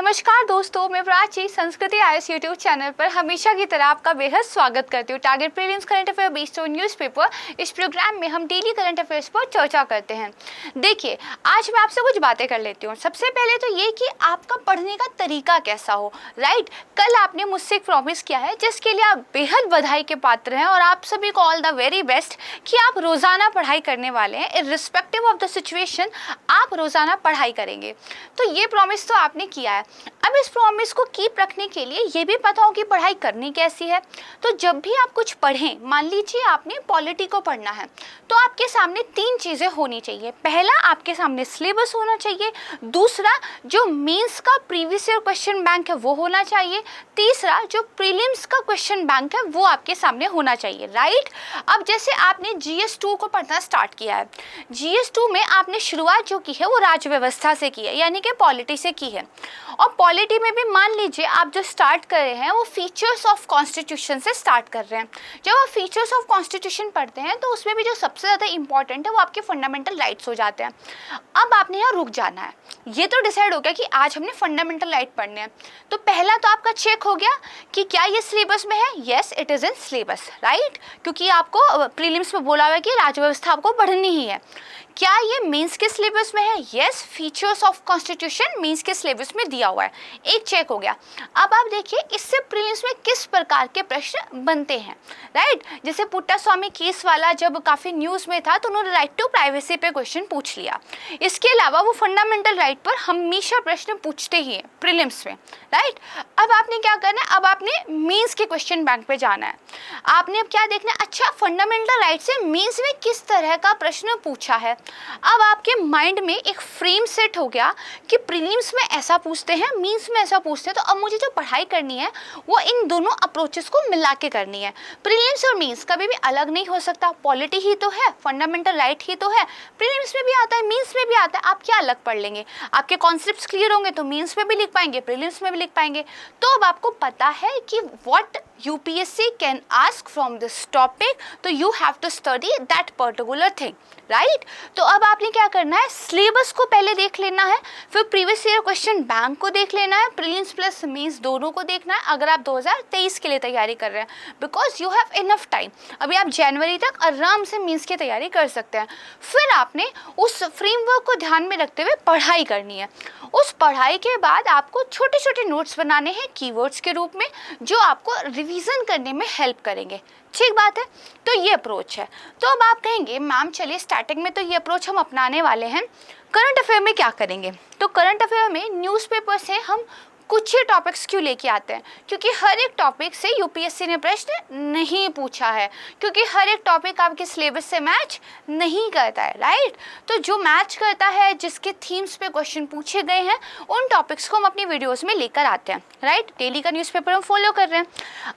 नमस्कार दोस्तों, मैं प्राची संस्कृति आईएएस यूट्यूब चैनल पर हमेशा की तरह आपका बेहद स्वागत करती हूँ। Target prelims current affair based on newspaper, इस प्रोग्राम में हम डेली करंट अफेयर्स पर चर्चा करते हैं। देखिए, आज मैं आपसे कुछ बातें कर लेती हूँ। सबसे पहले तो ये कि आपका पढ़ने का तरीका कैसा हो, राइट। कल आपने मुझसे एक प्रॉमिस किया है जिसके लिए आप बेहद बधाई के पात्र हैं और आप सभी को ऑल द वेरी बेस्ट कि आप रोज़ाना पढ़ाई करने वाले हैं। इर्रिस्पेक्टिव ऑफ द सिचुएशन आप रोज़ाना पढ़ाई करेंगे। तो ये प्रॉमिस तो आपने किया है। अब इस प्रॉमिस को कीप रखने के लिए ये भी पता हो कि पढ़ाई करनी कैसी है। तो जब भी आप कुछ पढ़ें, मान लीजिए आपने पॉलिटी को पढ़ना है, तो आपके सामने तीन चीज़ें होनी चाहिए। पहला, आपके सामने सिलेबस होना चाहिए। दूसरा, जो मेंस का प्रीवियस ईयर क्वेश्चन बैंक है वो होना चाहिए। तीसरा, जो प्रीलिम्स का क्वेश्चन बैंक है वो आपके सामने होना चाहिए, राइट। अब जैसे आपने GS 2 को पढ़ना स्टार्ट किया है, GS 2 में आपने शुरुआत जो की है वो राज्य व्यवस्था से की है, यानी कि पॉलिटी से की है। और पॉलिटी में भी मान लीजिए आप जो स्टार्ट कर रहे हैं वो फीचर्स ऑफ कॉन्स्टिट्यूशन से स्टार्ट कर रहे हैं। जब आप फीचर्स ऑफ कॉन्स्टिट्यूशन पढ़ते हैं तो उसमें भी जो सबसे ज़्यादा इंपॉर्टेंट है वो आपके फंडामेंटल राइट्स हो जाते हैं। अब आपने यहाँ रुक जाना है। ये तो डिसाइड हो गया कि आज हमने फंडामेंटल राइट पढ़ने हैं, तो पहला तो आपका चेक हो गया कि क्या ये सिलेबस में है। Yes, it is in syllabus, right, क्योंकि आपको प्रीलिम्स में बोला हुआ है कि राज्य व्यवस्था आपको पढ़नी ही है। क्या ये मेंस के सिलेबस में है? Yes, features of constitution mains के सिलेबस में दिया हुआ है, एक चेक हो गया। अब आप देखिए इससे प्रीलिम्स में किस प्रकार के प्रश्न बनते हैं, राइट। जैसे पुट्टास्वामी केस वाला जब काफ़ी न्यूज़ में था तो उन्होंने राइट टू प्राइवेसी पे क्वेश्चन पूछ लिया। इसके अलावा वो फंडामेंटल राइट पर हमेशा प्रश्न पूछते ही हैं प्रीलिम्स में, राइट। अब आपने क्या करना है, अब आपने मेंस के क्वेश्चन बैंक पे जाना है। आपने अब क्या देखना है, अच्छा फंडामेंटल राइट से मेंस में किस तरह का प्रश्न पूछा है। अब आपके माइंड में एक फ्रेम सेट हो गया कि प्रीलिम्स में ऐसा पूछते हैं, मेंस में ऐसा पूछते हैं, तो अब मुझे जो पढ़ाई करनी है वो इन दोनों अप्रोचेस को मिला के करनी है। प्रीलिम्स और मेंस कभी भी अलग नहीं हो सकता। पॉलिटी ही तो है, फंडामेंटल राइट ही तो है, प्रीलिम्स में भी आता है, मेंस में भी आता है। आप क्या अलग पढ़ लेंगे? आपके कॉन्सेप्ट्स क्लियर होंगे तो मेंस में भी लिख पाएंगे, प्रीलिम्स में भी लिख पाएंगे। तो अब आपको पता है कि what UPSC can ask from this topic, तो you have to study that particular thing, right. तो अब आपने क्या करना है, सिलेबस को पहले देख लेना है, फिर प्रीवियस ईयर क्वेश्चन बैंक को देख लेना है, प्रीलिम्स प्लस मेंस दोनों को देखना है अगर आप 2023 के लिए तैयारी कर रहे हैं, because you have enough time. अभी आप जनवरी तक आराम से मेंस की तैयारी कर सकते हैं। फिर आपने उस फ्रेमवर्क को ध्यान में रखते हुए पढ़ाई करनी है। उस पढ़ाई के बाद आपको छोटे छोटे नोट्स बनाने हैं कीवर्ड्स के रूप में, जो आपको रिवीजन करने में हेल्प करेंगे। ठीक बात है, तो ये अप्रोच है। तो अब आप कहेंगे मैम चलिए स्टार्टिंग में तो ये अप्रोच हम अपनाने वाले हैं, करंट अफेयर में क्या करेंगे? तो करंट अफेयर में न्यूज़पेपर से हम कुछ ही टॉपिक्स क्यों लेके आते हैं, क्योंकि हर एक टॉपिक से UPSC ने प्रश्न नहीं पूछा है, क्योंकि हर एक टॉपिक आपके सिलेबस से मैच नहीं करता है, राइट। तो जो मैच करता है, जिसके थीम्स पे क्वेश्चन पूछे गए हैं, उन टॉपिक्स को हम अपनी वीडियोस में लेकर आते हैं, राइट। डेली का न्यूज़पेपर हम फॉलो कर रहे हैं।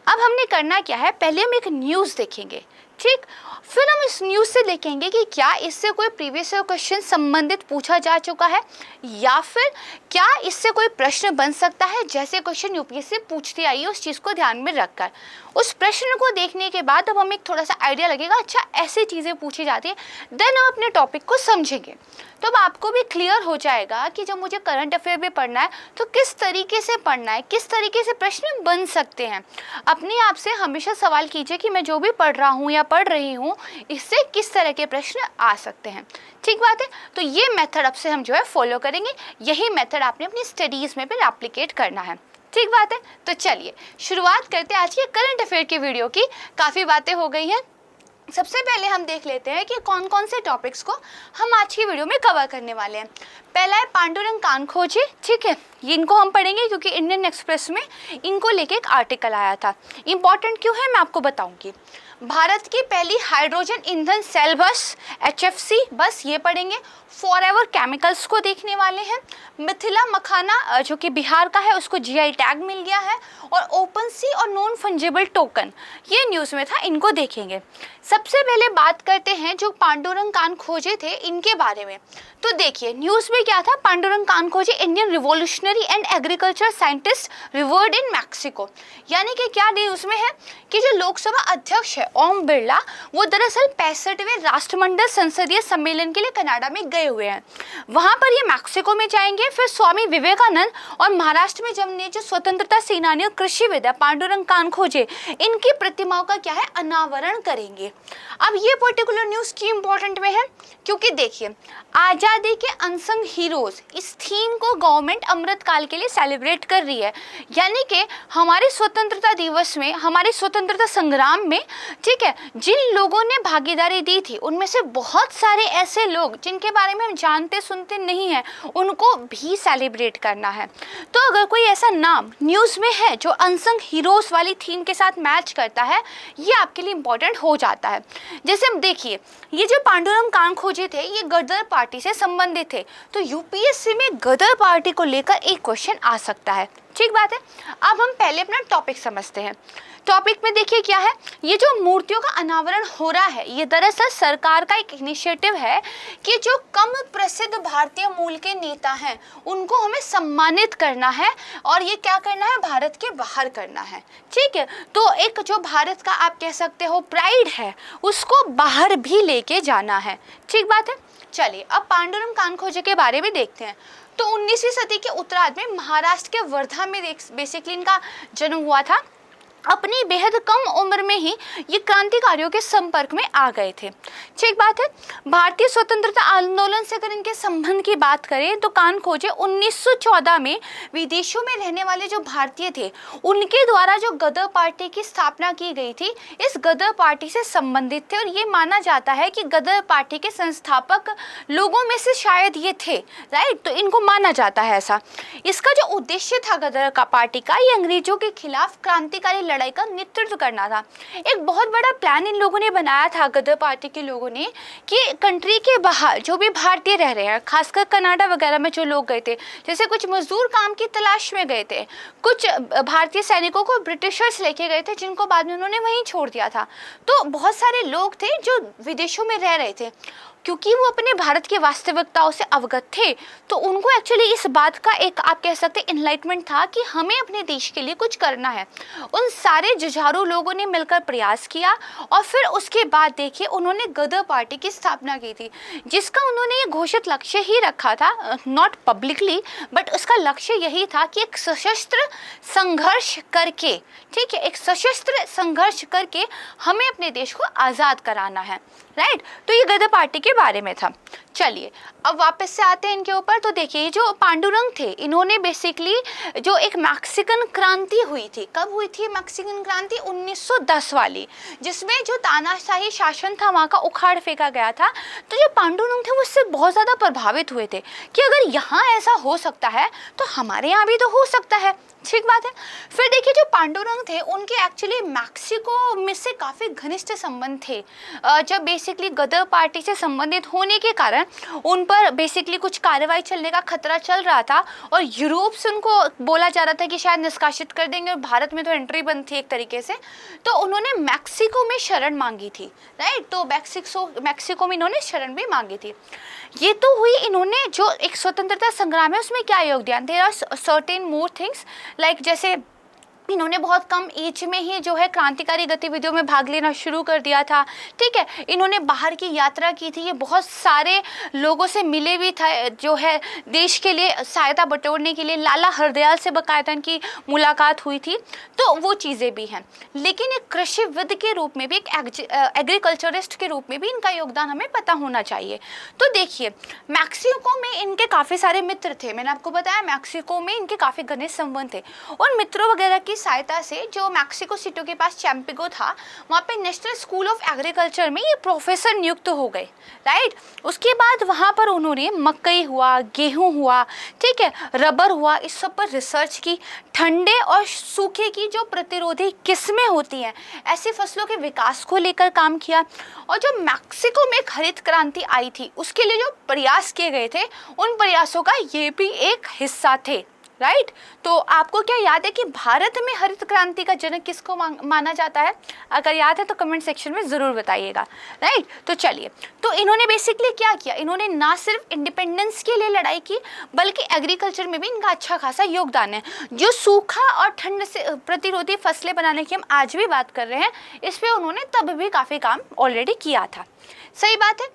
अब हमने करना क्या है, पहले हम एक न्यूज़ देखेंगे, ठीक। फिर हम इस न्यूज़ से देखेंगे कि क्या इससे कोई प्रीवियस ईयर क्वेश्चन संबंधित पूछा जा चुका है, या फिर क्या इससे कोई प्रश्न बन सकता है जैसे क्वेश्चन UPSC पूछती आई है, उस चीज़ को ध्यान में रखकर। उस प्रश्न को देखने के बाद अब हमें एक थोड़ा सा आइडिया लगेगा, अच्छा ऐसी चीज़ें पूछी जाती है, देन हम अपने टॉपिक को समझेंगे। तो अब आपको भी क्लियर हो जाएगा कि जब मुझे करंट अफेयर भी पढ़ना है तो किस तरीके से पढ़ना है, किस तरीके से प्रश्न बन सकते हैं। अपने आप से हमेशा सवाल कीजिए कि मैं जो भी पढ़ रहा हूँ या पढ़ रही हूँ, इससे किस तरह के प्रश्न आ सकते हैं। ठीक बात है, तो ये मेथड अब से हम जो है फॉलो करेंगे। यही मेथड आपने अपनी स्टडीज़ में भी एप्लीकेट करना है। ठीक बात है, तो चलिए शुरुआत करते हैं आज के करंट अफेयर की वीडियो की। काफ़ी बातें हो गई हैं। सबसे पहले हम देख लेते हैं कि कौन कौन से टॉपिक्स को हम आज की वीडियो में कवर करने वाले हैं। पहला है पांडुरंग कानखोजे, ठीक है, ये इनको हम पढ़ेंगे क्योंकि इंडियन एक्सप्रेस में इनको लेके एक आर्टिकल आया था। इंपॉर्टेंट क्यों है मैं आपको बताऊंगी। भारत की पहली हाइड्रोजन ईंधन सेल बस HFC बस, ये पढ़ेंगे। फॉरएवर केमिकल्स को देखने वाले हैं। मिथिला मखाना जो कि बिहार का है उसको GI टैग मिल गया है। और ओपन सी और नॉन फंजिबल टोकन, ये न्यूज़ में था, इनको देखेंगे। सबसे पहले बात करते हैं जो पांडुरंग कानखोजे थे इनके बारे में। तो देखिए न्यूज़ में क्या था, Pandurang Khankhoje Indian revolutionary and agriculture scientist revered in Mexico. यानी कि क्या न्यूज़ में है कि जो लोकसभा अध्यक्ष है ओम बिरला, वो दरअसल 65वें राष्ट्रमंडल संसदीय सम्मेलन के लिए कनाडा में गए हुए हैं। वहां पर ये मैक्सिको में जाएंगे, फिर स्वामी विवेकानंद और महाराष्ट्र में जमने जो स्वतंत्रता सेनानी और कृषिविद पांडुरंग कानखोजे, इनकी प्रतिमाओं का क्या है, अनावरण करेंगे। अब ये पर्टिकुलर न्यूज़ क्यों इंपॉर्टेंट में है, क्योंकि देखिए आज़ादी के अनसंग हीरोज इस थीम को गवर्नमेंट अमृतकाल के लिए सेलिब्रेट कर रही है। यानी कि हमारे स्वतंत्रता दिवस में, हमारे स्वतंत्रता संग्राम में, ठीक है, जिन लोगों ने भागीदारी दी थी उनमें से बहुत सारे ऐसे लोग जिनके बारे में हम जानते सुनते नहीं हैं, उनको भी सेलिब्रेट करना है। तो अगर कोई ऐसा नाम न्यूज़ में है जो अनसंग हीरोज वाली थीम के साथ मैच करता है, ये आपके लिए इंपॉर्टेंट हो जाता है। जैसे हम देखिए, ये जो पांडुरंग कानखोजे थे, ये गदर पार्टी से संबंधित थे, तो यूपीएससी में गदर पार्टी को लेकर एक क्वेश्चन आ सकता है। ठीक बात है। अब हम पहले अपना टॉपिक समझते हैं। टॉपिक में देखिए क्या है, ये जो मूर्तियों का अनावरण हो रहा है, ये दरअसल सरकार का एक इनिशिएटिव है कि जो कम प्रसिद्ध भारतीय मूल के नेता हैं उनको हमें सम्मानित करना है, और ये क्या करना है, भारत के बाहर करना है। ठीक है, तो एक जो भारत का आप कह सकते हो प्राइड है, उसको बाहर भी लेके जाना है। ठीक बात है। चलिए अब पांडुरंग कानखोजे के बारे में देखते हैं। तो 19वीं सदी के उत्तरार्ध में महाराष्ट्र के वर्धा में बेसिकली इनका जन्म हुआ था। अपनी बेहद कम उम्र में ही ये क्रांतिकारियों के संपर्क में आ गए थे। ठीक बात है। भारतीय स्वतंत्रता आंदोलन से अगर इनके संबंध की बात करें तो कानखोजे 1914 में विदेशों में रहने वाले जो भारतीय थे उनके द्वारा जो गदर पार्टी की स्थापना की गई थी, इस गदर पार्टी से संबंधित थे, और ये माना जाता है कि गदर पार्टी के संस्थापक लोगों में से शायद ये थे। राइट, तो इनको माना जाता है ऐसा। इसका जो उद्देश्य था गदर का पार्टी का, ये अंग्रेजों के खिलाफ क्रांतिकारी लड़ाई का नेतृत्व करना था। एक बहुत बड़ा प्लान इन लोगों ने बनाया था, गदर पार्टी के लोगों ने, कि कंट्री के बाहर जो भी भारतीय रह रहे हैं, खासकर कनाडा वगैरह में जो लोग गए थे, जैसे कुछ मजदूर काम की तलाश में गए थे, कुछ भारतीय सैनिकों को ब्रिटिशर्स लेके गए थे जिनको बाद में उन्होंने वहीं छोड़ दिया था। तो बहुत सारे लोग थे जो विदेशों में रह रहे थे, क्योंकि वो अपने भारत की वास्तविकताओं से अवगत थे, तो उनको एक्चुअली इस बात का एक आप कह सकते इनलाइटमेंट था कि हमें अपने देश के लिए कुछ करना है। उन सारे जुझारू लोगों ने मिलकर प्रयास किया, और फिर उसके बाद देखिए उन्होंने गदर पार्टी की स्थापना की थी, जिसका उन्होंने ये घोषित लक्ष्य ही रखा था, नॉट पब्लिकली, बट उसका लक्ष्य यही था कि एक सशस्त्र संघर्ष करके, ठीक है, एक सशस्त्र संघर्ष करके हमें अपने देश को आज़ाद कराना है। राइट, तो ये गदर पार्टी के बारे में था। चलिए अब वापस से आते हैं इनके ऊपर। तो देखिए जो पांडुरंग थे, इन्होंने बेसिकली जो एक मैक्सिकन क्रांति हुई थी, कब हुई थी मैक्सिकन क्रांति, 1910 वाली, जिसमें जो तानाशाही शासन था वहाँ का उखाड़ फेंका गया था। तो जो पांडुरंग थे वो उससे बहुत ज़्यादा प्रभावित हुए थे कि अगर यहाँ ऐसा हो सकता है तो हमारे यहाँ भी तो हो सकता है। ठीक बात है। फिर देखिए जो पांडुरंग थे उनके एक्चुअली मैक्सिको में से काफ़ी घनिष्ठ संबंध थे। जब बेसिकली गदर पार्टी से संबंधित होने के कारण उन पर बेसिकली कुछ कार्रवाई चलने का खतरा चल रहा था, और यूरोप से उनको बोला जा रहा था कि शायद निष्कासित कर देंगे, और भारत में तो एंट्री बंद थी एक तरीके से, तो उन्होंने मैक्सिको में शरण मांगी थी। राइट, तो मैक्सिको में इन्होंने शरण भी मांगी थी। ये तो हुई इन्होंने जो एक स्वतंत्रता संग्राम है उसमें क्या योगदान, there are certain more things like, जैसे इन्होंने बहुत कम एज में ही जो है क्रांतिकारी गतिविधियों में भाग लेना शुरू कर दिया था। ठीक है, इन्होंने बाहर की यात्रा की थी, ये बहुत सारे लोगों से मिले भी थे, जो है देश के लिए सहायता बटोरने के लिए लाला हरदयाल से बाकायदा इनकी मुलाकात हुई थी, तो वो चीज़ें भी हैं। लेकिन एक कृषिविद के रूप में भी, एक एग्रीकल्चरिस्ट के रूप में भी इनका योगदान हमें पता होना चाहिए। तो देखिए मैक्सिको में इनके काफ़ी सारे मित्र थे, मैंने आपको बताया मैक्सिको में इनके काफ़ी घनिष्ठ संबंध थे। उन मित्रों वगैरह की सहायता से जो मैक्सिको सिटी के पास चैम्पिको था, वहाँ पे नेशनल स्कूल ऑफ एग्रीकल्चर में ये प्रोफेसर नियुक्त हो गए। राइट, उसके बाद वहाँ पर उन्होंने मकई हुआ, गेहूँ हुआ, ठीक है, रबर हुआ, इस सब पर रिसर्च की। ठंडे और सूखे की जो प्रतिरोधी किस्में होती हैं, ऐसी फसलों के विकास को लेकर काम किया। और जो मैक्सिको में हरित क्रांति आई थी उसके लिए जो प्रयास किए गए थे, उन प्रयासों का ये भी एक हिस्सा थे। राइट। तो आपको क्या याद है कि भारत में हरित क्रांति का जनक किसको माना जाता है? अगर याद है तो कमेंट सेक्शन में ज़रूर बताइएगा, राइट। तो चलिए, तो इन्होंने बेसिकली क्या किया, इन्होंने ना सिर्फ इंडिपेंडेंस के लिए लड़ाई की बल्कि एग्रीकल्चर में भी इनका अच्छा खासा योगदान है। जो सूखा और ठंड से प्रतिरोधी फसलें बनाने की हम आज भी बात कर रहे हैं, इस पर उन्होंने तब भी काफ़ी काम ऑलरेडी किया था। सही बात है।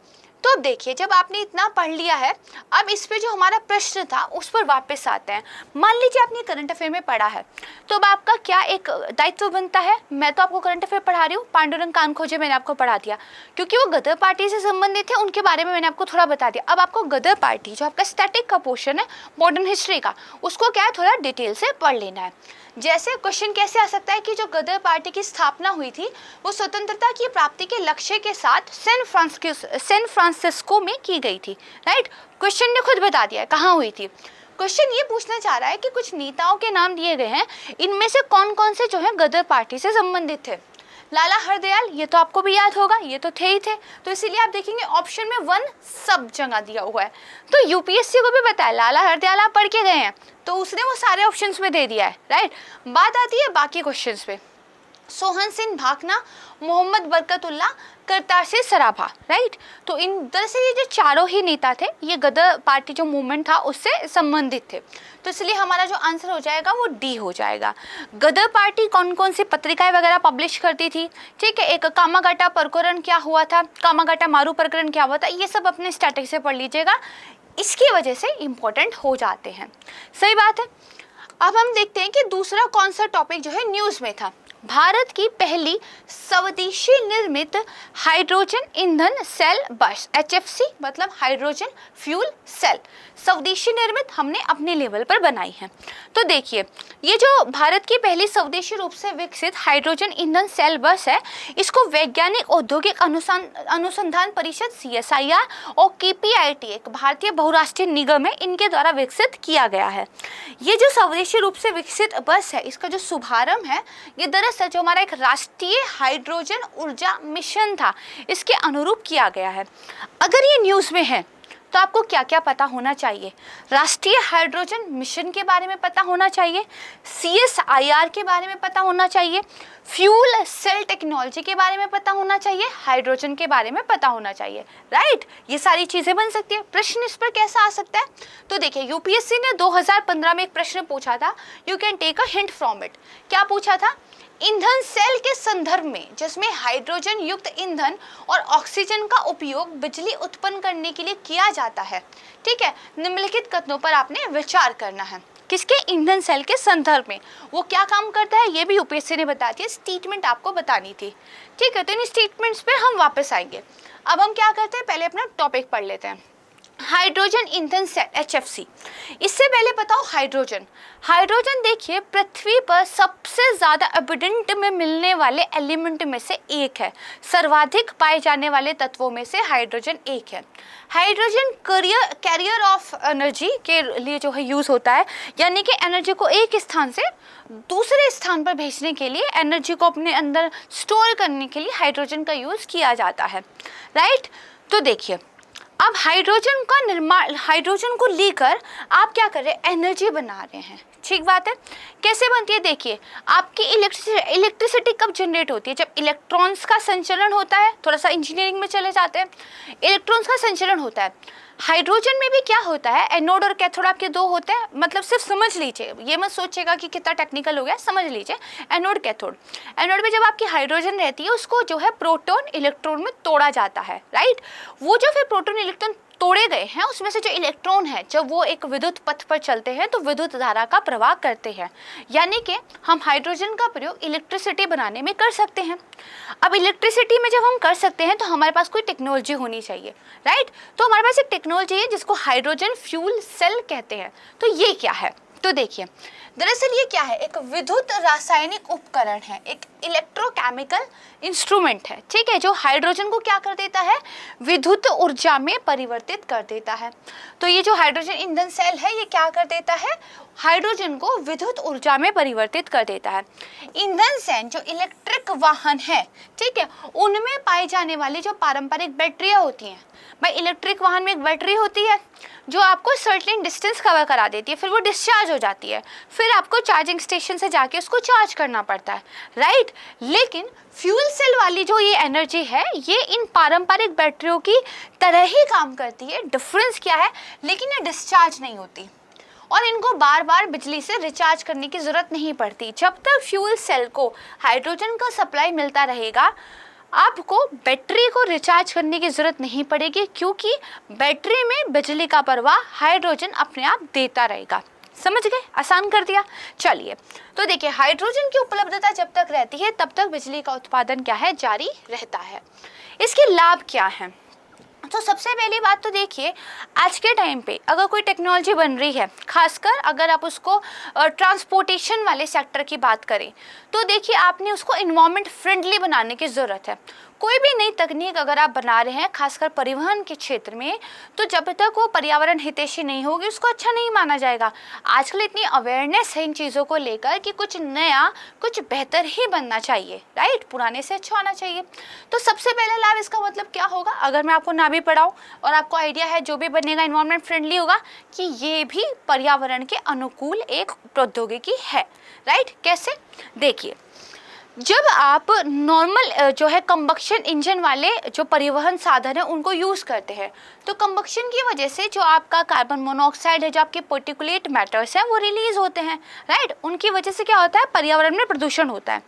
तो अब देखिए, जब आपने इतना पढ़ लिया है, अब इस पे जो हमारा प्रश्न था उस पर वापस आते हैं। मान लीजिए आपने करंट अफेयर में पढ़ा है, तो अब आपका क्या एक दायित्व बनता है। मैं तो आपको करंट अफेयर पढ़ा रही हूँ, पांडुरंग कानखोजे मैंने आपको पढ़ा दिया क्योंकि वो गदर पार्टी से संबंधित है, उनके बारे में मैंने आपको थोड़ा बता दिया। अब आपको गदर पार्टी जो आपका स्टैटिक का पोर्शन है मॉडर्न हिस्ट्री का, उसको क्या है थोड़ा डिटेल से पढ़ लेना है। जैसे क्वेश्चन कैसे आ सकता है कि जो गदर पार्टी की स्थापना हुई थी वो स्वतंत्रता की प्राप्ति के लक्ष्य के साथ सैन फ्रांसिस्को में की गई थी, राइट। क्वेश्चन ने खुद बता दिया है कहाँ हुई थी। क्वेश्चन ये पूछना चाह रहा है कि कुछ नेताओं के नाम दिए गए हैं, इनमें से कौन कौन से जो है गदर पार्टी से संबंधित थे। लाला हरदयाल, ये तो आपको भी याद होगा, ये तो थे ही थे, तो इसीलिए आप देखेंगे ऑप्शन में 1 सब जगह दिया हुआ है। तो यूपीएससी को भी पता है लाला हरदयाल आप पढ़ के गए हैं, तो उसने वो सारे ऑप्शंस में दे दिया है, राइट। बात आती है बाकी क्वेश्चंस पे। सोहन सिंह भाकना, मोहम्मद बरकतुल्ला, करतार सिंह सराभा, राइट। तो इन दरअसल ये जो चारों ही नेता थे ये गदर पार्टी जो मूवमेंट था उससे संबंधित थे, तो इसलिए हमारा जो आंसर हो जाएगा वो डी हो जाएगा। गदर पार्टी कौन कौन सी पत्रिकाएं वगैरह पब्लिश करती थी, ठीक है। एक कामागाटा प्रकरण क्या हुआ था, कामागाटा मारू प्रकरण क्या हुआ था, ये सब अपने स्टैटिक से पढ़ लीजिएगा, इसकी वजह से इम्पोर्टेंट हो जाते हैं। सही बात है। अब हम देखते हैं कि दूसरा कौन सा टॉपिक जो है न्यूज़ में था। भारत की पहली स्वदेशी निर्मित हाइड्रोजन ईंधन सेल बस, HFC मतलब हाइड्रोजन फ्यूल सेल, स्वदेशी निर्मित हमने अपने लेवल पर बनाई है। तो देखिए, ये जो भारत की पहली स्वदेशी रूप से विकसित हाइड्रोजन ईंधन सेल बस है, इसको वैज्ञानिक औद्योगिक अनुसंधान परिषद CSIR और KPIT एक भारतीय बहुराष्ट्रीय निगम है, इनके द्वारा विकसित किया गया है। ये जो स्वदेशी रूप से विकसित बस है, इसका जो शुभारंभ है ये दरअसल जो हमारा एक राष्ट्रीय हाइड्रोजन ऊर्जा मिशन था इसके अनुरूप किया गया है। अगर ये न्यूज़ में है तो आपको क्या क्या पता होना चाहिए। राष्ट्रीय हाइड्रोजन मिशन के बारे में पता होना चाहिए, CSIR के बारे में पता होना चाहिए, फ्यूल सेल टेक्नोलॉजी के बारे में पता होना चाहिए, हाइड्रोजन के बारे में पता होना चाहिए, राइट। ये सारी चीज़ें बन सकती है। प्रश्न इस पर कैसा आ सकता है, तो देखिए यूपीएससी ने 2015 में एक प्रश्न पूछा था, you can take a hint from it. क्या पूछा था, ईंधन सेल के संदर्भ में जिसमें हाइड्रोजन युक्त ईंधन और ऑक्सीजन का उपयोग बिजली उत्पन्न करने के लिए किया जाता है, ठीक है, निम्नलिखित कथनों पर आपने विचार करना है। किसके, ईंधन सेल के संदर्भ में वो क्या काम करता है ये भी यूपीएससी ने बता दिया, स्टेटमेंट आपको बतानी थी, ठीक है। तो इन स्टेटमेंट्स पे हम वापस आएंगे। अब हम क्या करते हैं, पहले अपना टॉपिक पढ़ लेते हैं। हाइड्रोजन ईंधन सेल HFC। इससे पहले बताओ हाइड्रोजन देखिए पृथ्वी पर सबसे ज़्यादा एबिडेंट में मिलने वाले एलिमेंट में से एक है, सर्वाधिक पाए जाने वाले तत्वों में से हाइड्रोजन एक है। हाइड्रोजन कैरियर ऑफ एनर्जी के लिए जो है यूज़ होता है, यानी कि एनर्जी को एक स्थान से दूसरे स्थान पर भेजने के लिए, एनर्जी को अपने अंदर स्टोर करने के लिए हाइड्रोजन का यूज़ किया जाता है, राइट। तो देखिए अब हाइड्रोजन को लेकर आप क्या कर रहे हैं, एनर्जी बना रहे हैं, ठीक बात है। कैसे बनती है, देखिए आपकी इलेक्ट्रिसिटी कब जनरेट होती है, जब इलेक्ट्रॉन्स का संचलन होता है। थोड़ा सा इंजीनियरिंग में चले जाते हैं, इलेक्ट्रॉन्स का संचलन होता है। हाइड्रोजन में भी क्या होता है, एनोड और कैथोड आपके दो होते हैं, मतलब सिर्फ समझ लीजिए, ये मत सोचिएगा कि कितना टेक्निकल हो गया, समझ लीजिए एनोड कैथोड। एनोड में जब आपकी हाइड्रोजन रहती है उसको जो है प्रोटॉन इलेक्ट्रॉन में तोड़ा जाता है, राइट। वो जो फिर प्रोटॉन इलेक्ट्रॉन तोड़े गए हैं उसमें से जो इलेक्ट्रॉन है, जब वो एक विद्युत पथ पर चलते हैं तो विद्युत धारा का प्रवाह करते हैं, यानी कि हम हाइड्रोजन का प्रयोग इलेक्ट्रिसिटी बनाने में कर सकते हैं। अब इलेक्ट्रिसिटी में जब हम कर सकते हैं तो हमारे पास कोई टेक्नोलॉजी होनी चाहिए, राइट। तो हमारे पास एक टेक्नोलॉजी है जिसको हाइड्रोजन फ्यूल सेल कहते हैं। तो ये क्या है, तो देखिए दरअसल ये क्या है, एक विद्युत रासायनिक उपकरण है, एक इलेक्ट्रोकेमिकल इंस्ट्रूमेंट है, ठीक है, जो हाइड्रोजन को क्या कर देता है, विद्युत ऊर्जा में परिवर्तित कर देता है। तो ये जो हाइड्रोजन ईंधन सेल है ये क्या कर देता है, हाइड्रोजन को विद्युत ऊर्जा में परिवर्तित कर देता है। ईंधन सेल जो इलेक्ट्रिक वाहन है, ठीक है, उनमें पाई जाने वाली जो पारंपरिक बैटरियाँ होती हैं, भाई इलेक्ट्रिक वाहन में एक बैटरी होती है जो आपको सर्टेन डिस्टेंस कवर करा देती है, फिर वो डिस्चार्ज हो जाती है, फिर आपको चार्जिंग स्टेशन से जाके उसको चार्ज करना पड़ता है, राइट। लेकिन फ्यूल सेल वाली जो ये एनर्जी है ये इन पारंपरिक बैटरियों की तरह ही काम करती है। डिफरेंस क्या है, लेकिन ये डिस्चार्ज नहीं होती और इनको बार बार बिजली से रिचार्ज करने की ज़रूरत नहीं पड़ती। जब तक फ्यूल सेल को हाइड्रोजन का सप्लाई मिलता रहेगा, आपको बैटरी को रिचार्ज करने की ज़रूरत नहीं पड़ेगी, क्योंकि बैटरी में बिजली का प्रवाह हाइड्रोजन अपने आप देता रहेगा। समझ गए, आसान कर दिया। चलिए, तो देखिए हाइड्रोजन की उपलब्धता जब तक रहती है तब तक बिजली का उत्पादन क्या है, जारी रहता है। इसके लाभ क्या हैं? तो सबसे पहली बात तो देखिए, आज के टाइम पे अगर कोई टेक्नोलॉजी बन रही है, खासकर अगर आप उसको ट्रांसपोर्टेशन वाले सेक्टर की बात करें, तो देखिए आपने उसको इन्वायरमेंट फ्रेंडली बनाने की ज़रूरत है। कोई भी नई तकनीक अगर आप बना रहे हैं, खासकर परिवहन के क्षेत्र में, तो जब तक वो पर्यावरण हितैषी नहीं होगी उसको अच्छा नहीं माना जाएगा। आजकल इतनी अवेयरनेस है इन चीज़ों को लेकर कि कुछ नया, कुछ बेहतर ही बनना चाहिए, राइट, पुराने से अच्छा होना चाहिए। तो सबसे पहला लाभ इसका मतलब क्या होगा, अगर मैं आपको ना भी पढ़ाऊँ और आपको आइडिया है जो भी बनेगा इन्वायरमेंट फ्रेंडली होगा, कि ये भी पर्यावरण के अनुकूल एक प्रौद्योगिकी है, राइट। कैसे, देखिए, जब आप नॉर्मल जो है कंबक्शन इंजन वाले जो परिवहन साधन है उनको यूज़ करते हैं, तो कंबक्शन की वजह से जो आपका कार्बन मोनोऑक्साइड है, जो आपके पार्टिकुलेट मैटर्स हैं, वो रिलीज होते हैं, राइट। उनकी वजह से क्या होता है, पर्यावरण में प्रदूषण होता है।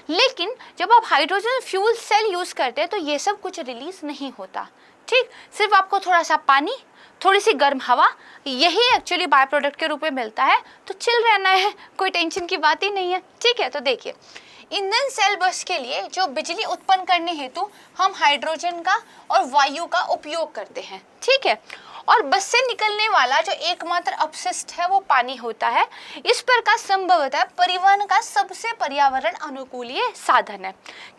लेकिन जब आप हाइड्रोजन फ्यूल सेल यूज़ करते हैं तो ये सब कुछ रिलीज नहीं होता, ठीक। सिर्फ आपको थोड़ा सा पानी, थोड़ी सी गर्म हवा, यही एक्चुअली बाय प्रोडक्ट के रूप में मिलता है। तो चिल रहना है, कोई टेंशन की बात ही नहीं है, ठीक है। तो देखिए, ईंधन सेल बस के लिए जो बिजली उत्पन्न करने हेतु हम हाइड्रोजन का और वायु का उपयोग करते हैं, ठीक है। और बस से निकलने वाला जो एकमात्र अपशिष्ट है वो पानी होता है। इस प्रकार संभवतः परिवहन का सबसे पर्यावरण अनुकूल ये साधन है,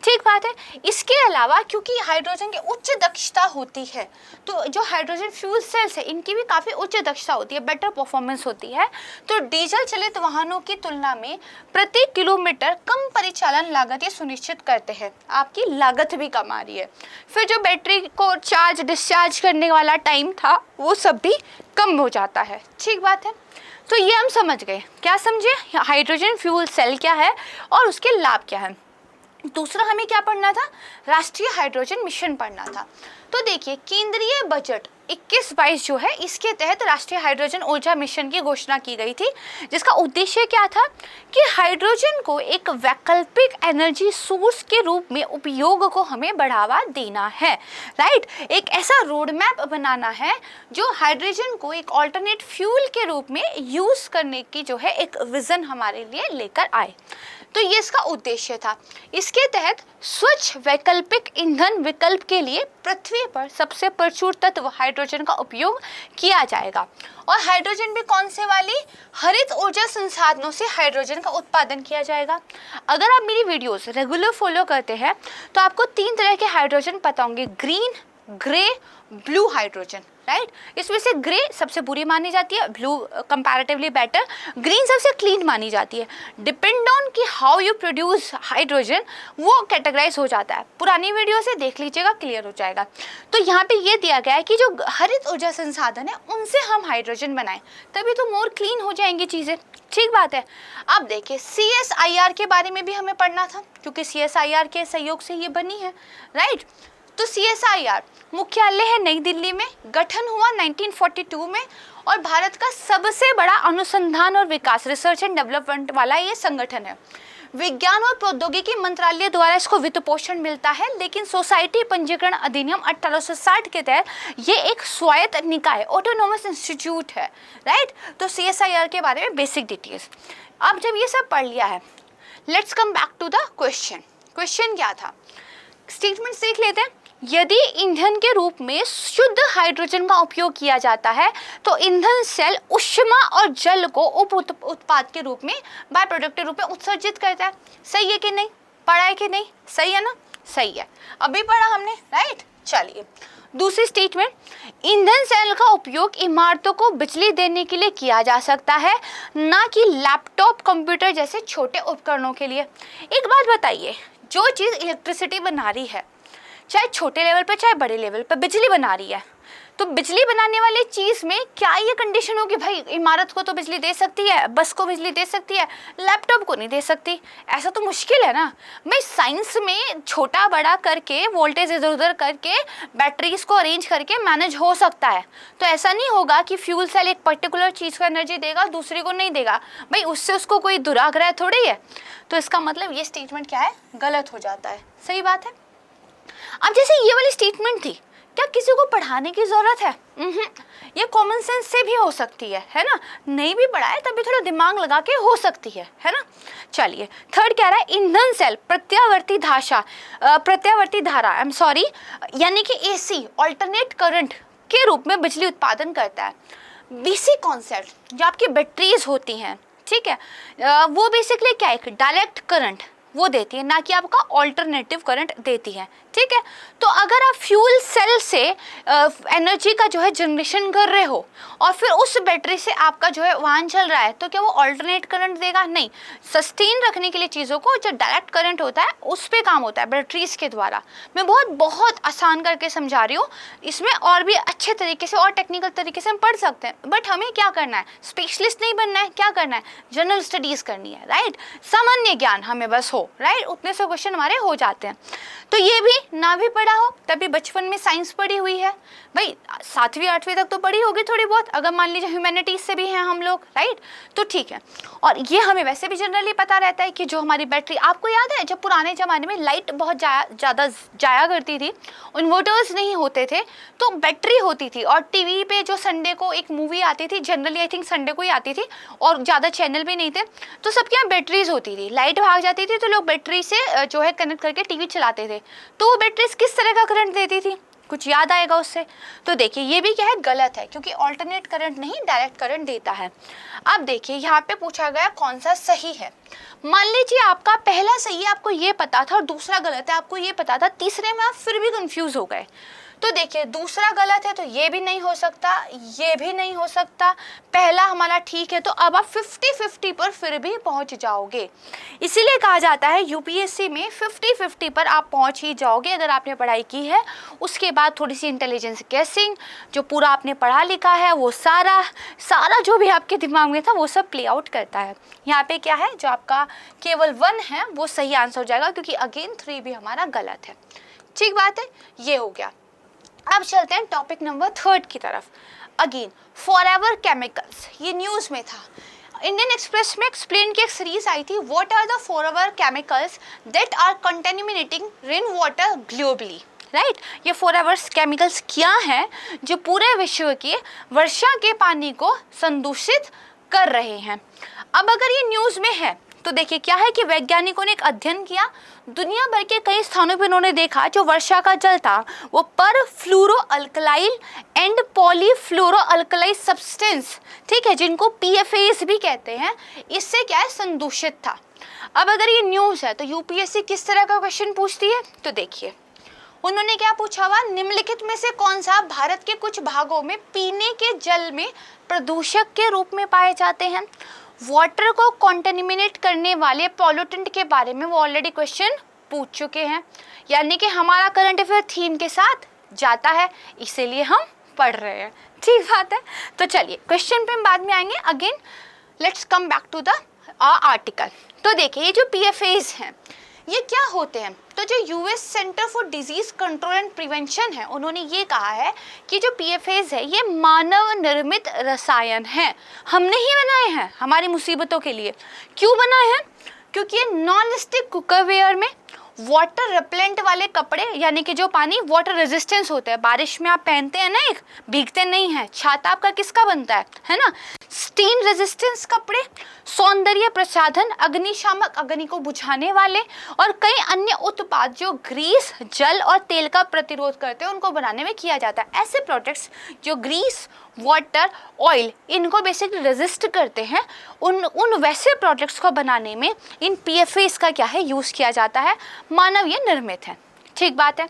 ठीक बात है। इसके अलावा क्योंकि हाइड्रोजन की उच्च दक्षता होती है, तो जो हाइड्रोजन फ्यूल सेल्स है इनकी भी काफ़ी उच्च दक्षता होती है, बेटर परफॉर्मेंस होती है। तो डीजल चलित वाहनों की तुलना में प्रति किलोमीटर कम परिचालन लागत ये सुनिश्चित करते हैं, आपकी लागत भी कम आ रही है। फिर जो बैटरी को चार्ज डिस्चार्ज करने वाला टाइम था वो सब भी कम हो जाता है, ठीक बात है। तो ये हम समझ गए, क्या समझे, हाइड्रोजन फ्यूल सेल क्या है और उसके लाभ क्या है। दूसरा हमें क्या पढ़ना था, राष्ट्रीय हाइड्रोजन मिशन पढ़ना था। तो देखिए, केंद्रीय बजट 21-22 जो है, इसके तहत राष्ट्रीय हाइड्रोजन ऊर्जा मिशन की घोषणा की गई थी, जिसका उद्देश्य क्या था कि हाइड्रोजन को एक वैकल्पिक एनर्जी सोर्स के रूप में उपयोग को हमें बढ़ावा देना है, राइट। एक ऐसा रोड मैप बनाना है जो हाइड्रोजन को एक ऑल्टरनेट फ्यूल के रूप में यूज़ करने की जो है एक विज़न हमारे लिए लेकर आए। तो ये इसका उद्देश्य था। इसके तहत स्वच्छ वैकल्पिक ईंधन विकल्प के लिए पृथ्वी पर सबसे प्रचुर तत्व हाइड्रोजन का उपयोग किया जाएगा। और हाइड्रोजन भी कौन से वाली, हरित ऊर्जा संसाधनों से हाइड्रोजन का उत्पादन किया जाएगा। अगर आप मेरी वीडियोस रेगुलर फॉलो करते हैं तो आपको 3 तरह के हाइड्रोजन पता होंगे, green, grey, blue hydrogen, right. इसमें से ग्रे सबसे बुरी मानी जाती है, ब्लू कंपैरेटिवली बेटर, ग्रीन सबसे क्लीन मानी जाती है। डिपेंड ऑन कि हाउ यू प्रोड्यूस हाइड्रोजन वो कैटेगराइज हो जाता है। पुरानी वीडियो से देख लीजिएगा, क्लियर हो जाएगा। तो यहाँ पे ये दिया गया है कि जो हरित ऊर्जा संसाधन है उनसे हम हाइड्रोजन बनाएं, तभी तो मोर क्लीन हो जाएंगी चीज़ें, ठीक बात है। अब देखिए, CSIR के बारे में भी हमें पढ़ना था, क्योंकि CSIR के सहयोग से ये बनी है, राइट। तो CSIR मुख्यालय है नई दिल्ली में, गठन हुआ 1942 में और भारत का सबसे बड़ा अनुसंधान और विकास, रिसर्च एंड डेवलपमेंट वाला ये संगठन है। विज्ञान और प्रौद्योगिकी मंत्रालय द्वारा इसको वित्त पोषण मिलता है, लेकिन सोसाइटी पंजीकरण अधिनियम 1860 के तहत ये एक स्वायत्त निकाय, ऑटोनोमस इंस्टीट्यूट है, राइट। तो CSIR के बारे में बेसिक डिटेल्स। अब जब ये सब पढ़ लिया है, let's come back to the question. Question क्या था, स्टेटमेंट देख लेते हैं। यदि ईंधन के रूप में शुद्ध हाइड्रोजन का उपयोग किया जाता है तो ईंधन सेल ऊष्मा और जल को उप उत्पाद के रूप में, बाय प्रोडक्ट के रूप में उत्सर्जित करता है। सही है कि नहीं, पढ़ा है कि नहीं, सही है ना, सही है, अभी पढ़ा हमने, राइट। चलिए, दूसरी स्टेटमेंट, ईंधन सेल का उपयोग इमारतों को बिजली देने के लिए किया जा सकता है, ना कि लैपटॉप, कंप्यूटर जैसे छोटे उपकरणों के लिए। एक बात बताइए, जो चीज़ इलेक्ट्रिसिटी बना रही है, चाहे छोटे लेवल पे चाहे बड़े लेवल पे बिजली बना रही है, तो बिजली बनाने वाली चीज़ में क्या ये कंडीशन होगी, भाई इमारत को तो बिजली दे सकती है, बस को बिजली दे सकती है, लैपटॉप को नहीं दे सकती? ऐसा तो मुश्किल है ना। भाई साइंस में छोटा बड़ा करके, वोल्टेज इधर उधर करके, बैटरीज को अरेंज करके मैनेज हो सकता है। तो ऐसा नहीं होगा कि फ्यूल सेल एक पर्टिकुलर चीज़ को एनर्जी देगा, दूसरी को नहीं देगा। भाई उससे उसको कोई दुराग्रह थोड़ी है। तो इसका मतलब ये स्टेटमेंट क्या है, गलत हो जाता है। सही बात है। अब जैसे ये वाली स्टेटमेंट थी, क्या किसी को पढ़ाने की जरूरत है? ये कॉमन सेंस से भी हो सकती है ना। नहीं भी पढ़ाए तब भी थोड़ा दिमाग लगा के हो सकती है ना। चलिए थर्ड कह रहा है ईंधन सेल प्रत्यावर्ती धारा यानी कि एसी ऑल्टरनेट करंट के रूप में बिजली उत्पादन करता है। बेसिक कॉन्सेप्ट जो आपकी बैटरीज होती हैं, ठीक है, वो बेसिकली क्या है, एक डायरेक्ट करंट वो देती है, ना कि आपका ऑल्टरनेटिव करंट देती है। ठीक है, तो अगर आप फ्यूल सेल से एनर्जी का जो है जनरेशन कर रहे हो और फिर उस बैटरी से आपका जो है वाहन चल रहा है, तो क्या वो ऑल्टरनेट करंट देगा? नहीं। सस्टेन रखने के लिए चीज़ों को जो डायरेक्ट करंट होता है उस पर काम होता है बैटरीज के द्वारा। मैं बहुत आसान करके समझा रही हूँ, इसमें और भी अच्छे तरीके से और टेक्निकल तरीके से हम पढ़ सकते हैं, बट हमें क्या करना है, स्पेशलिस्ट नहीं बनना है, क्या करना है, जनरल स्टडीज़ करनी है, राइट। सामान्य ज्ञान हमें बस हो, राइट, उतने से क्वेश्चन हमारे हो जाते हैं। तो ये भी ना भी पढ़ा हो तभी बचपन में साइंस पढ़ी हुई है, भाई 7वीं 8वीं तक तो पढ़ी होगी थोड़ी बहुत, अगर मान लीजिए ह्यूमैनिटीज से भी हैं हम लोग, राइट, तो ठीक है। और ये हमें वैसे भी जनरली पता रहता है कि जो हमारी बैटरी, आपको याद है जब पुराने ज़माने में लाइट बहुत ज़्यादा जाया करती थी, इन्वर्टर्स नहीं होते थे, तो बैटरी होती थी। और टीवी पे जो संडे को एक मूवी आती थी, जनरली आई थिंक संडे को ही आती थी, और ज़्यादा चैनल भी नहीं थे, तो सबके यहाँ बैटरीज होती थी। लाइट भाग जाती थी तो लोग बैटरी से जो है कनेक्ट करके टीवी चलाते थे। तो वो बैटरीज किस तरह का करंट देती थी, कुछ याद आएगा उससे? तो देखिए ये भी क्या है, गलत है, क्योंकि ऑल्टरनेट करंट नहीं डायरेक्ट करंट देता है। अब देखिए यहाँ पे पूछा गया कौन सा सही है। मान लीजिए आपका पहला सही है, आपको ये पता था, और दूसरा गलत है, आपको ये पता था, तीसरे में आप फिर भी कंफ्यूज हो गए। तो देखिए दूसरा गलत है तो ये भी नहीं हो सकता, ये भी नहीं हो सकता, पहला हमारा ठीक है, तो अब आप 50-50 पर फिर भी पहुंच जाओगे। इसीलिए कहा जाता है यूपीएससी में 50-50 पर आप पहुंच ही जाओगे अगर आपने पढ़ाई की है। उसके बाद थोड़ी सी इंटेलिजेंस गेसिंग, जो पूरा आपने पढ़ा लिखा है वो सारा जो भी आपके दिमाग में था वो सब प्ले आउट करता है। यहाँ पे क्या है, जो आपका केवल 1 है वो सही आंसर हो जाएगा, क्योंकि अगेन 3 भी हमारा गलत है। ठीक बात है, ये हो गया। अब चलते हैं टॉपिक नंबर 3 की तरफ। अगेन फॉरएवर केमिकल्स, ये न्यूज़ में था, इंडियन एक्सप्रेस में एक्सप्लेन की एक सीरीज आई थी, what are the forever chemicals that are contaminating rain water globally, right. ये फॉरएवर केमिकल्स क्या हैं जो पूरे विश्व के वर्षा के पानी को संदूषित कर रहे हैं। अब अगर ये न्यूज़ में है तो देखिए क्या है कि वैज्ञानिकों ने एक अध्ययन किया, दुनिया भर के कई स्थानों पर उन्होंने देखा जो वर्षा का जल था वो पर फ्लोरो अल्कलाइल एंड पॉलीफ्लोरो अल्कलाइल सब्सटेंस, ठीक है, जिनको PFAS भी कहते हैं, इससे क्या है, संदूषित था। अब अगर ये न्यूज़ है तो यूपीएससी किस तरह का क्वेश्चन पूछती है, तो देखिए उन्होंने क्या पूछा हुआ, निम्नलिखित में से कौन सा भारत के कुछ भागों में पीने के जल में प्रदूषक के रूप में पाए जाते हैं। वाटर को कॉन्टेमिनेट करने वाले पॉल्यूटेंट के बारे में वो ऑलरेडी क्वेश्चन पूछ चुके हैं, यानी कि हमारा करंट अफेयर थीम के साथ जाता है, इसीलिए हम पढ़ रहे हैं। ठीक बात है, तो चलिए क्वेश्चन पे हम बाद में आएंगे। Again let's come back to the article. तो देखिए ये जो PFAS हैं ये क्या होते हैं, तो जो US centre for disease control and prevention है, उन्होंने ये कहा है कि जो PFAS है ये मानव निर्मित रसायन हैं, हमने ही बनाए हैं हमारी मुसीबतों के लिए। क्यों बनाए हैं, क्योंकि ये नॉन स्टिक कुकरवेयर में वाटर रिपेलेंट वाले कपड़े, यानी कि जो पानी वाटर रेजिस्टेंस होता है, बारिश में आप पहनते हैं ना, एक भीगते नहीं है, छाता आपका किसका बनता है ना, स्टीम रेजिस्टेंस कपड़े, सौंदर्य प्रसाधन, अग्निशामक, अग्नि को बुझाने वाले, और कई अन्य उत्पाद जो ग्रीस, जल और तेल का प्रतिरोध करते हैं उनको बनाने में किया जाता है। ऐसे प्रोडक्ट्स जो ग्रीस, वाटर, ऑयल इनको बेसिकली रेजिस्ट करते हैं, उन वैसे प्रोडक्ट्स को बनाने में इन PFAS का क्या है, यूज़ किया जाता है। मानव ये निर्मित है। ठीक बात है।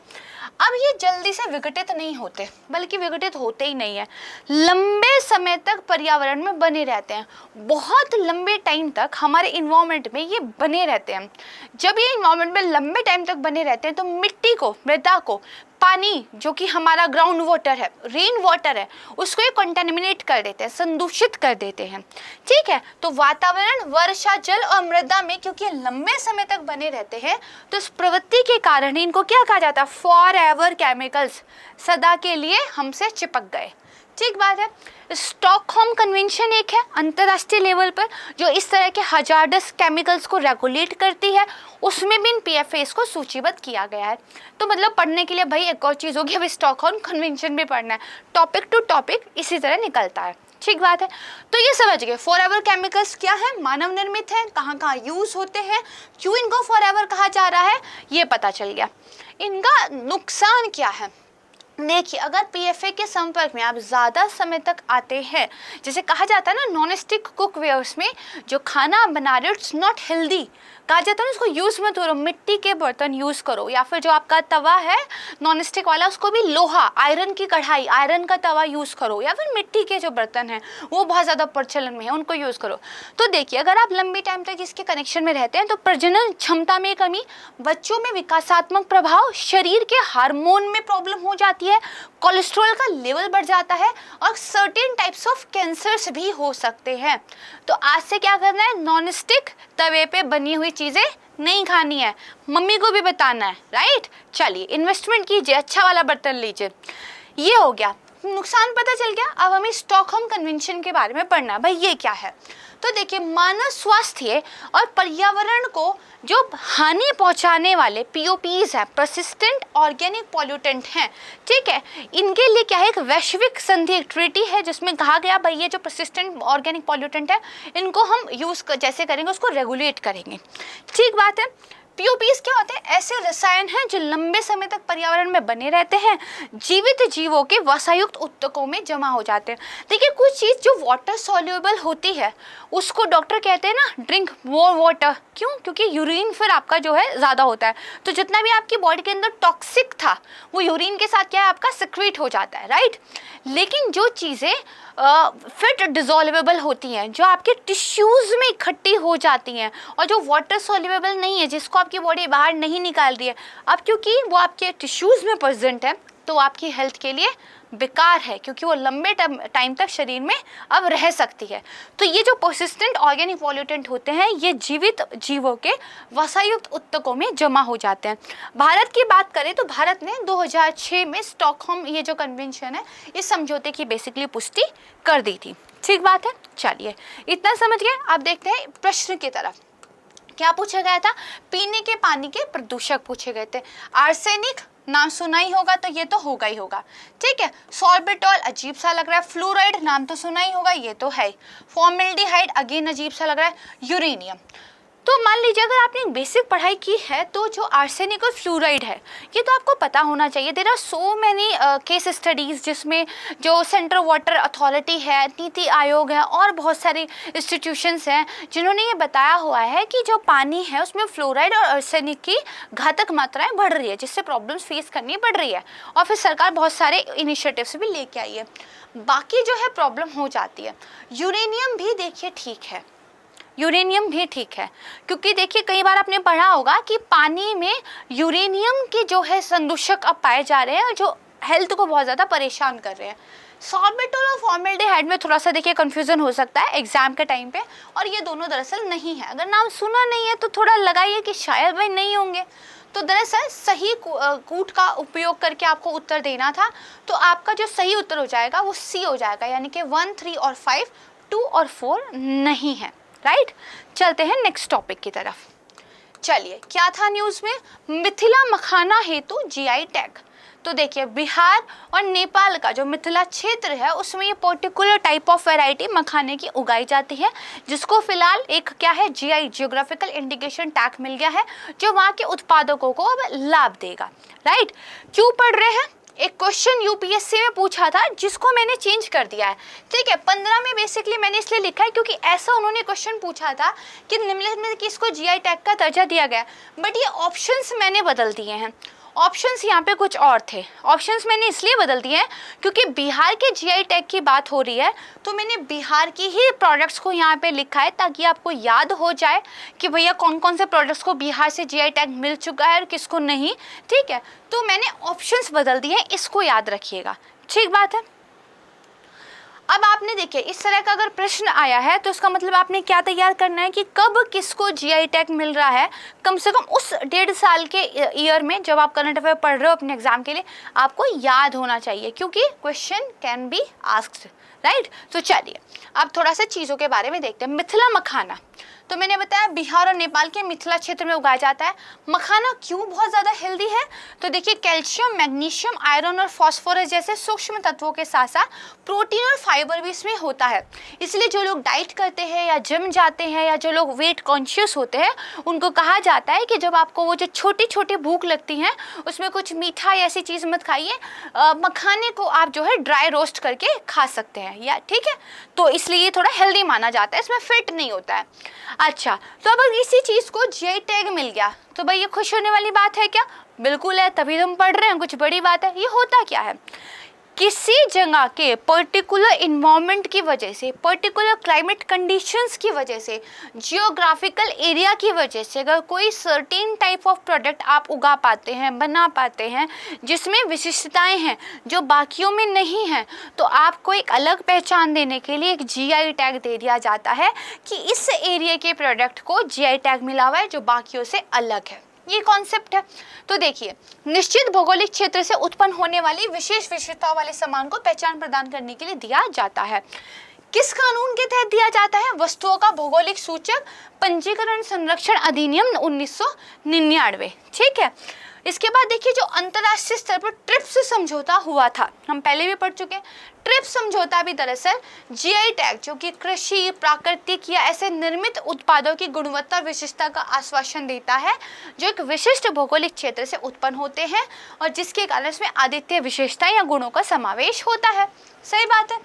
अब ये जल्दी से विघटित नहीं होते, बल्कि विघटित होते ही नहीं है, लंबे समय तक पर्यावरण में बने रहते हैं, बहुत लंबे टाइम तक हमारे इन्वायरमेंट में ये बने रहते हैं। जब ये इन्वायरमेंट में लंबे टाइम तक बने रहते हैं तो मिट्टी को, मृदा को पानी जो कि हमारा ग्राउंड वाटर है, रेन वाटर है, उसको ये कंटेमिनेट कर देते हैं, संदूषित कर देते हैं। ठीक है, तो वातावरण, वर्षा जल और मृदा में क्योंकि लंबे समय तक बने रहते हैं तो इस प्रवृत्ति के कारण ही इनको क्या कहा जाता है, फॉर एवर केमिकल्स, सदा के लिए हमसे चिपक गए। ठीक बात है। स्टॉकहोम कन्वेंशन एक है अंतर्राष्ट्रीय लेवल पर जो इस तरह के हजार्डस केमिकल्स को रेगुलेट करती है, उसमें भी इन पीएफएस को सूचीबद्ध किया गया है। तो मतलब पढ़ने के लिए भाई एक और चीज़ होगी, अब स्टॉकहोम कन्वेंशन भी पढ़ना है, टॉपिक टू टॉपिक इसी तरह निकलता है। ठीक बात है, तो ये समझ गए फॉर एवर केमिकल्स क्या है, मानव निर्मित है, कहाँ कहाँ यूज होते हैं, क्यों इनको फॉर एवर कहा जा रहा है, ये पता चल गया। इनका नुकसान क्या है, देखिए अगर पीएफए के संपर्क में आप ज़्यादा समय तक आते हैं, जैसे कहा जाता है ना नॉन स्टिक कुकवेयर्स में जो खाना आप बना रहे हो इट्स नॉट हेल्दी, कहा जाता है ना उसको यूज़ मत करो, मिट्टी के बर्तन यूज़ करो, या फिर जो आपका तवा है नॉन स्टिक वाला उसको भी लोहा, आयरन की कढ़ाई, आयरन का तवा यूज़ करो, या फिर मिट्टी के जो बर्तन हैं वो बहुत ज़्यादा प्रचलन में है उनको यूज़ करो। तो देखिए अगर आप लंबे टाइम तक इसके कनेक्शन में रहते हैं तो प्रजनन क्षमता में कमी, बच्चों में विकासात्मक प्रभाव, शरीर के हार्मोन में प्रॉब्लम हो जाती है, कोलेस्ट्रॉल का लेवल बढ़ जाता है और सर्टेन टाइप्स ऑफ कैंसर्स भी हो सकते हैं। तो आज से क्या करना है, नॉन स्टिक तवे पे बनी हुई चीज़ें नहीं खानी है, मम्मी को भी बताना है, राइट। चलिए इन्वेस्टमेंट कीजिए, अच्छा वाला बर्तन लीजिए। ये हो गया, नुकसान पता चल गया। अब हमें स्टॉकहोम कन्वेंशन के बारे में पढ़ना है, भाई ये क्या है। तो देखिए मानव स्वास्थ्य और पर्यावरण को जो हानि पहुंचाने वाले पीओपीज हैं, पर्सिस्टेंट ऑर्गेनिक पॉल्यूटेंट हैं, ठीक है, इनके लिए क्या है, एक वैश्विक संधि, एक ट्रीटी है जिसमें कहा गया भाई ये जो पर्सिस्टेंट ऑर्गेनिक पॉल्यूटेंट है इनको हम यूज़ जैसे करेंगे उसको रेगुलेट करेंगे। ठीक बात है। पीओपीज क्या होते हैं, ऐसे रसायन हैं जो लंबे समय तक पर्यावरण में बने रहते हैं, जीवित जीवों के वसायुक्त ऊतकों में जमा हो जाते हैं। देखिए कुछ चीज़ जो वाटर सॉल्युबल होती है उसको डॉक्टर कहते हैं ना ड्रिंक मोर वाटर, क्यों, क्योंकि यूरिन फिर आपका जो है ज़्यादा होता है, तो जितना भी आपकी बॉडी के अंदर टॉक्सिक था वो यूरिन के साथ क्या है आपका सिक्रीट हो जाता है, राइट। लेकिन जो चीज़ें फिट डिजोल्वेबल होती हैं, जो आपके टिश्यूज़ में इकट्ठी हो जाती हैं और जो वाटर सॉल्युबल नहीं है, जिसको आपकी बॉडी बाहर नहीं निकाल रही है, अब क्योंकि वो आपके टिश्यूज़ में प्रेजेंट है तो आपकी हेल्थ के लिए बेकार है, क्योंकि वो लंबे टाइम तक शरीर में अब रह सकती है। तो ये जो पर्सिस्टेंट ऑर्गेनिक पॉल्यूटेंट होते हैं ये जीवित जीवों के वसायुक्त ऊतकों में जमा हो जाते हैं। भारत की बात करें तो भारत ने 2006 में स्टॉकहोम ये जो कन्वेंशन है इस समझौते की बेसिकली पुष्टि कर दी थी। ठीक बात है, चलिए इतना समझ गए। अब देखते हैं प्रश्न की तरफ। क्या पूछा गया था, पीने के पानी के प्रदूषक पूछे गए थे। आर्सेनिक नाम सुना ही होगा तो ये तो होगा ही होगा, ठीक है। सॉर्बिटॉल अजीब सा लग रहा है, फ्लोराइड नाम तो सुना ही होगा, ये तो है। फॉर्मेल्डिहाइड अगेन अजीब सा लग रहा है, यूरेनियम। तो मान लीजिए अगर आपने बेसिक पढ़ाई की है तो जो आर्सेनिक और फ्लोराइड है ये तो आपको पता होना चाहिए। There are so many case studies जिसमें जो सेंट्रल वाटर अथॉरिटी है, नीति आयोग है और बहुत सारे इंस्टीट्यूशंस हैं जिन्होंने ये बताया हुआ है कि जो पानी है उसमें फ्लोराइड और आर्सेनिक की घातक मात्राएं बढ़ रही है, जिससे प्रॉब्लम्स फेस करनी पड़ रही है। और फिर सरकार बहुत सारे इनिशिएटिव्स भी लेके आई है। बाकी जो है प्रॉब्लम हो जाती है। यूरेनियम भी देखिए ठीक है, यूरेनियम भी ठीक है, क्योंकि देखिए कई बार आपने पढ़ा होगा कि पानी में यूरेनियम के जो है संदूषक अब पाए जा रहे हैं जो हेल्थ को बहुत ज़्यादा परेशान कर रहे हैं। सॉर्बिटॉल और फॉर्मेल्डिहाइड में थोड़ा सा देखिए कन्फ्यूजन हो सकता है एग्जाम के टाइम पे, और ये दोनों दरअसल नहीं है। अगर नाम सुना नहीं है तो थोड़ा लगाइए कि शायद भाई नहीं होंगे। तो दरअसल सही कूट का उपयोग करके आपको उत्तर देना था, तो आपका जो सही उत्तर हो जाएगा वो सी हो जाएगा, यानी कि 1, 3 और 5, 2 और 4 नहीं है, राइट। चलते हैं नेक्स्ट टॉपिक की तरफ। चलिए क्या था न्यूज़ में, मिथिला मखाना हेतु जीआई टैग। तो देखिए बिहार और नेपाल का जो मिथिला क्षेत्र है उसमें ये पर्टिकुलर टाइप ऑफ वैरायटी मखाने की उगाई जाती है, जिसको फिलहाल एक क्या है जीआई जियोग्राफिकल इंडिकेशन टैग मिल गया है, जो वहाँ के उत्पादकों को अब लाभ देगा, राइट। क्यों पढ़ रहे हैं, एक क्वेश्चन यूपीएससी में पूछा था जिसको मैंने चेंज कर दिया है, ठीक है। 15 में बेसिकली मैंने इसलिए लिखा है क्योंकि ऐसा उन्होंने क्वेश्चन पूछा था कि निम्नलिखित में किसको जीआई टैग का दर्जा दिया गया, बट ये ऑप्शंस मैंने बदल दिए हैं। ऑप्शंस यहाँ पे कुछ और थे। ऑप्शंस मैंने इसलिए बदल दिए हैं क्योंकि बिहार के जीआई टैग की बात हो रही है, तो मैंने बिहार की ही प्रोडक्ट्स को यहाँ पे लिखा है ताकि आपको याद हो जाए कि भैया कौन कौन से प्रोडक्ट्स को बिहार से जीआई टैग मिल चुका है और किसको नहीं। ठीक है, तो मैंने ऑप्शंस बदल दिए हैं, इसको याद रखिएगा। ठीक बात है। अब आपने देखिए इस तरह का अगर प्रश्न आया है तो इसका मतलब आपने क्या तैयार करना है कि कब किसको जीआई टैग मिल रहा है, कम से कम उस 1.5 साल के ईयर में जब आप करंट अफेयर पढ़ रहे हो अपने एग्जाम के लिए, आपको याद होना चाहिए क्योंकि question can be asked, right. तो चलिए अब थोड़ा सा चीज़ों के बारे में देखते हैं। मिथिला मखाना, तो मैंने बताया बिहार और नेपाल के मिथिला क्षेत्र में उगाया जाता है। मखाना क्यों बहुत ज़्यादा हेल्दी है, तो देखिए कैल्शियम, मैग्नीशियम, आयरन और फास्फोरस जैसे सूक्ष्म तत्वों के साथ साथ प्रोटीन और फाइबर भी इसमें होता है। इसलिए जो लोग डाइट करते हैं या जिम जाते हैं या जो लोग वेट कॉन्शियस होते हैं उनको कहा जाता है कि जब आपको वो जो छोटी छोटी भूख लगती हैं उसमें कुछ मीठा या ऐसी चीज़ मत खाइए, मखाने को आप जो है ड्राई रोस्ट करके खा सकते हैं या, ठीक है। तो इसलिए ये थोड़ा हेल्दी माना जाता है, इसमें फिट नहीं होता है। अच्छा, तो अब इसी चीज़ को जीआई टैग मिल गया तो भाई ये खुश होने वाली बात है क्या? बिल्कुल है, तभी तो हम पढ़ रहे हैं, कुछ बड़ी बात है। ये होता क्या है, किसी जगह के पर्टिकुलर इन्वायरमेंट की वजह से, पर्टिकुलर क्लाइमेट कंडीशंस की वजह से, जियोग्राफिकल एरिया की वजह से अगर कोई सर्टेन टाइप ऑफ प्रोडक्ट आप उगा पाते हैं, बना पाते हैं जिसमें विशिष्टताएं हैं जो बाकियों में नहीं हैं, तो आपको एक अलग पहचान देने के लिए एक जीआई टैग दे दिया जाता है कि इस एरिया के प्रोडक्ट को जीआई टैग मिला हुआ है जो बाकियों से अलग है। ये कॉन्सेप्ट है। तो देखिए निश्चित भौगोलिक क्षेत्र से उत्पन्न होने वाली विशेष विशेषताओं वाले सामान को पहचान प्रदान करने के लिए दिया जाता है। किस कानून के तहत दिया जाता है? वस्तुओं का भौगोलिक सूचक पंजीकरण संरक्षण अधिनियम 1999। ठीक है, इसके बाद देखिए जो अंतर्राष्ट्रीय स्तर पर ट्रिप्स समझौता हुआ था, हम पहले भी पढ़ चुके हैं। ट्रिप्स समझौता भी दरअसल जीआई टैग जो कि कृषि, प्राकृतिक या ऐसे निर्मित उत्पादों की गुणवत्ता विशिष्टता का आश्वासन देता है जो एक विशिष्ट भौगोलिक क्षेत्र से उत्पन्न होते हैं और जिसके कारण इसमें अद्वितीय विशेषताएं या गुणों का समावेश होता है। सही बात है।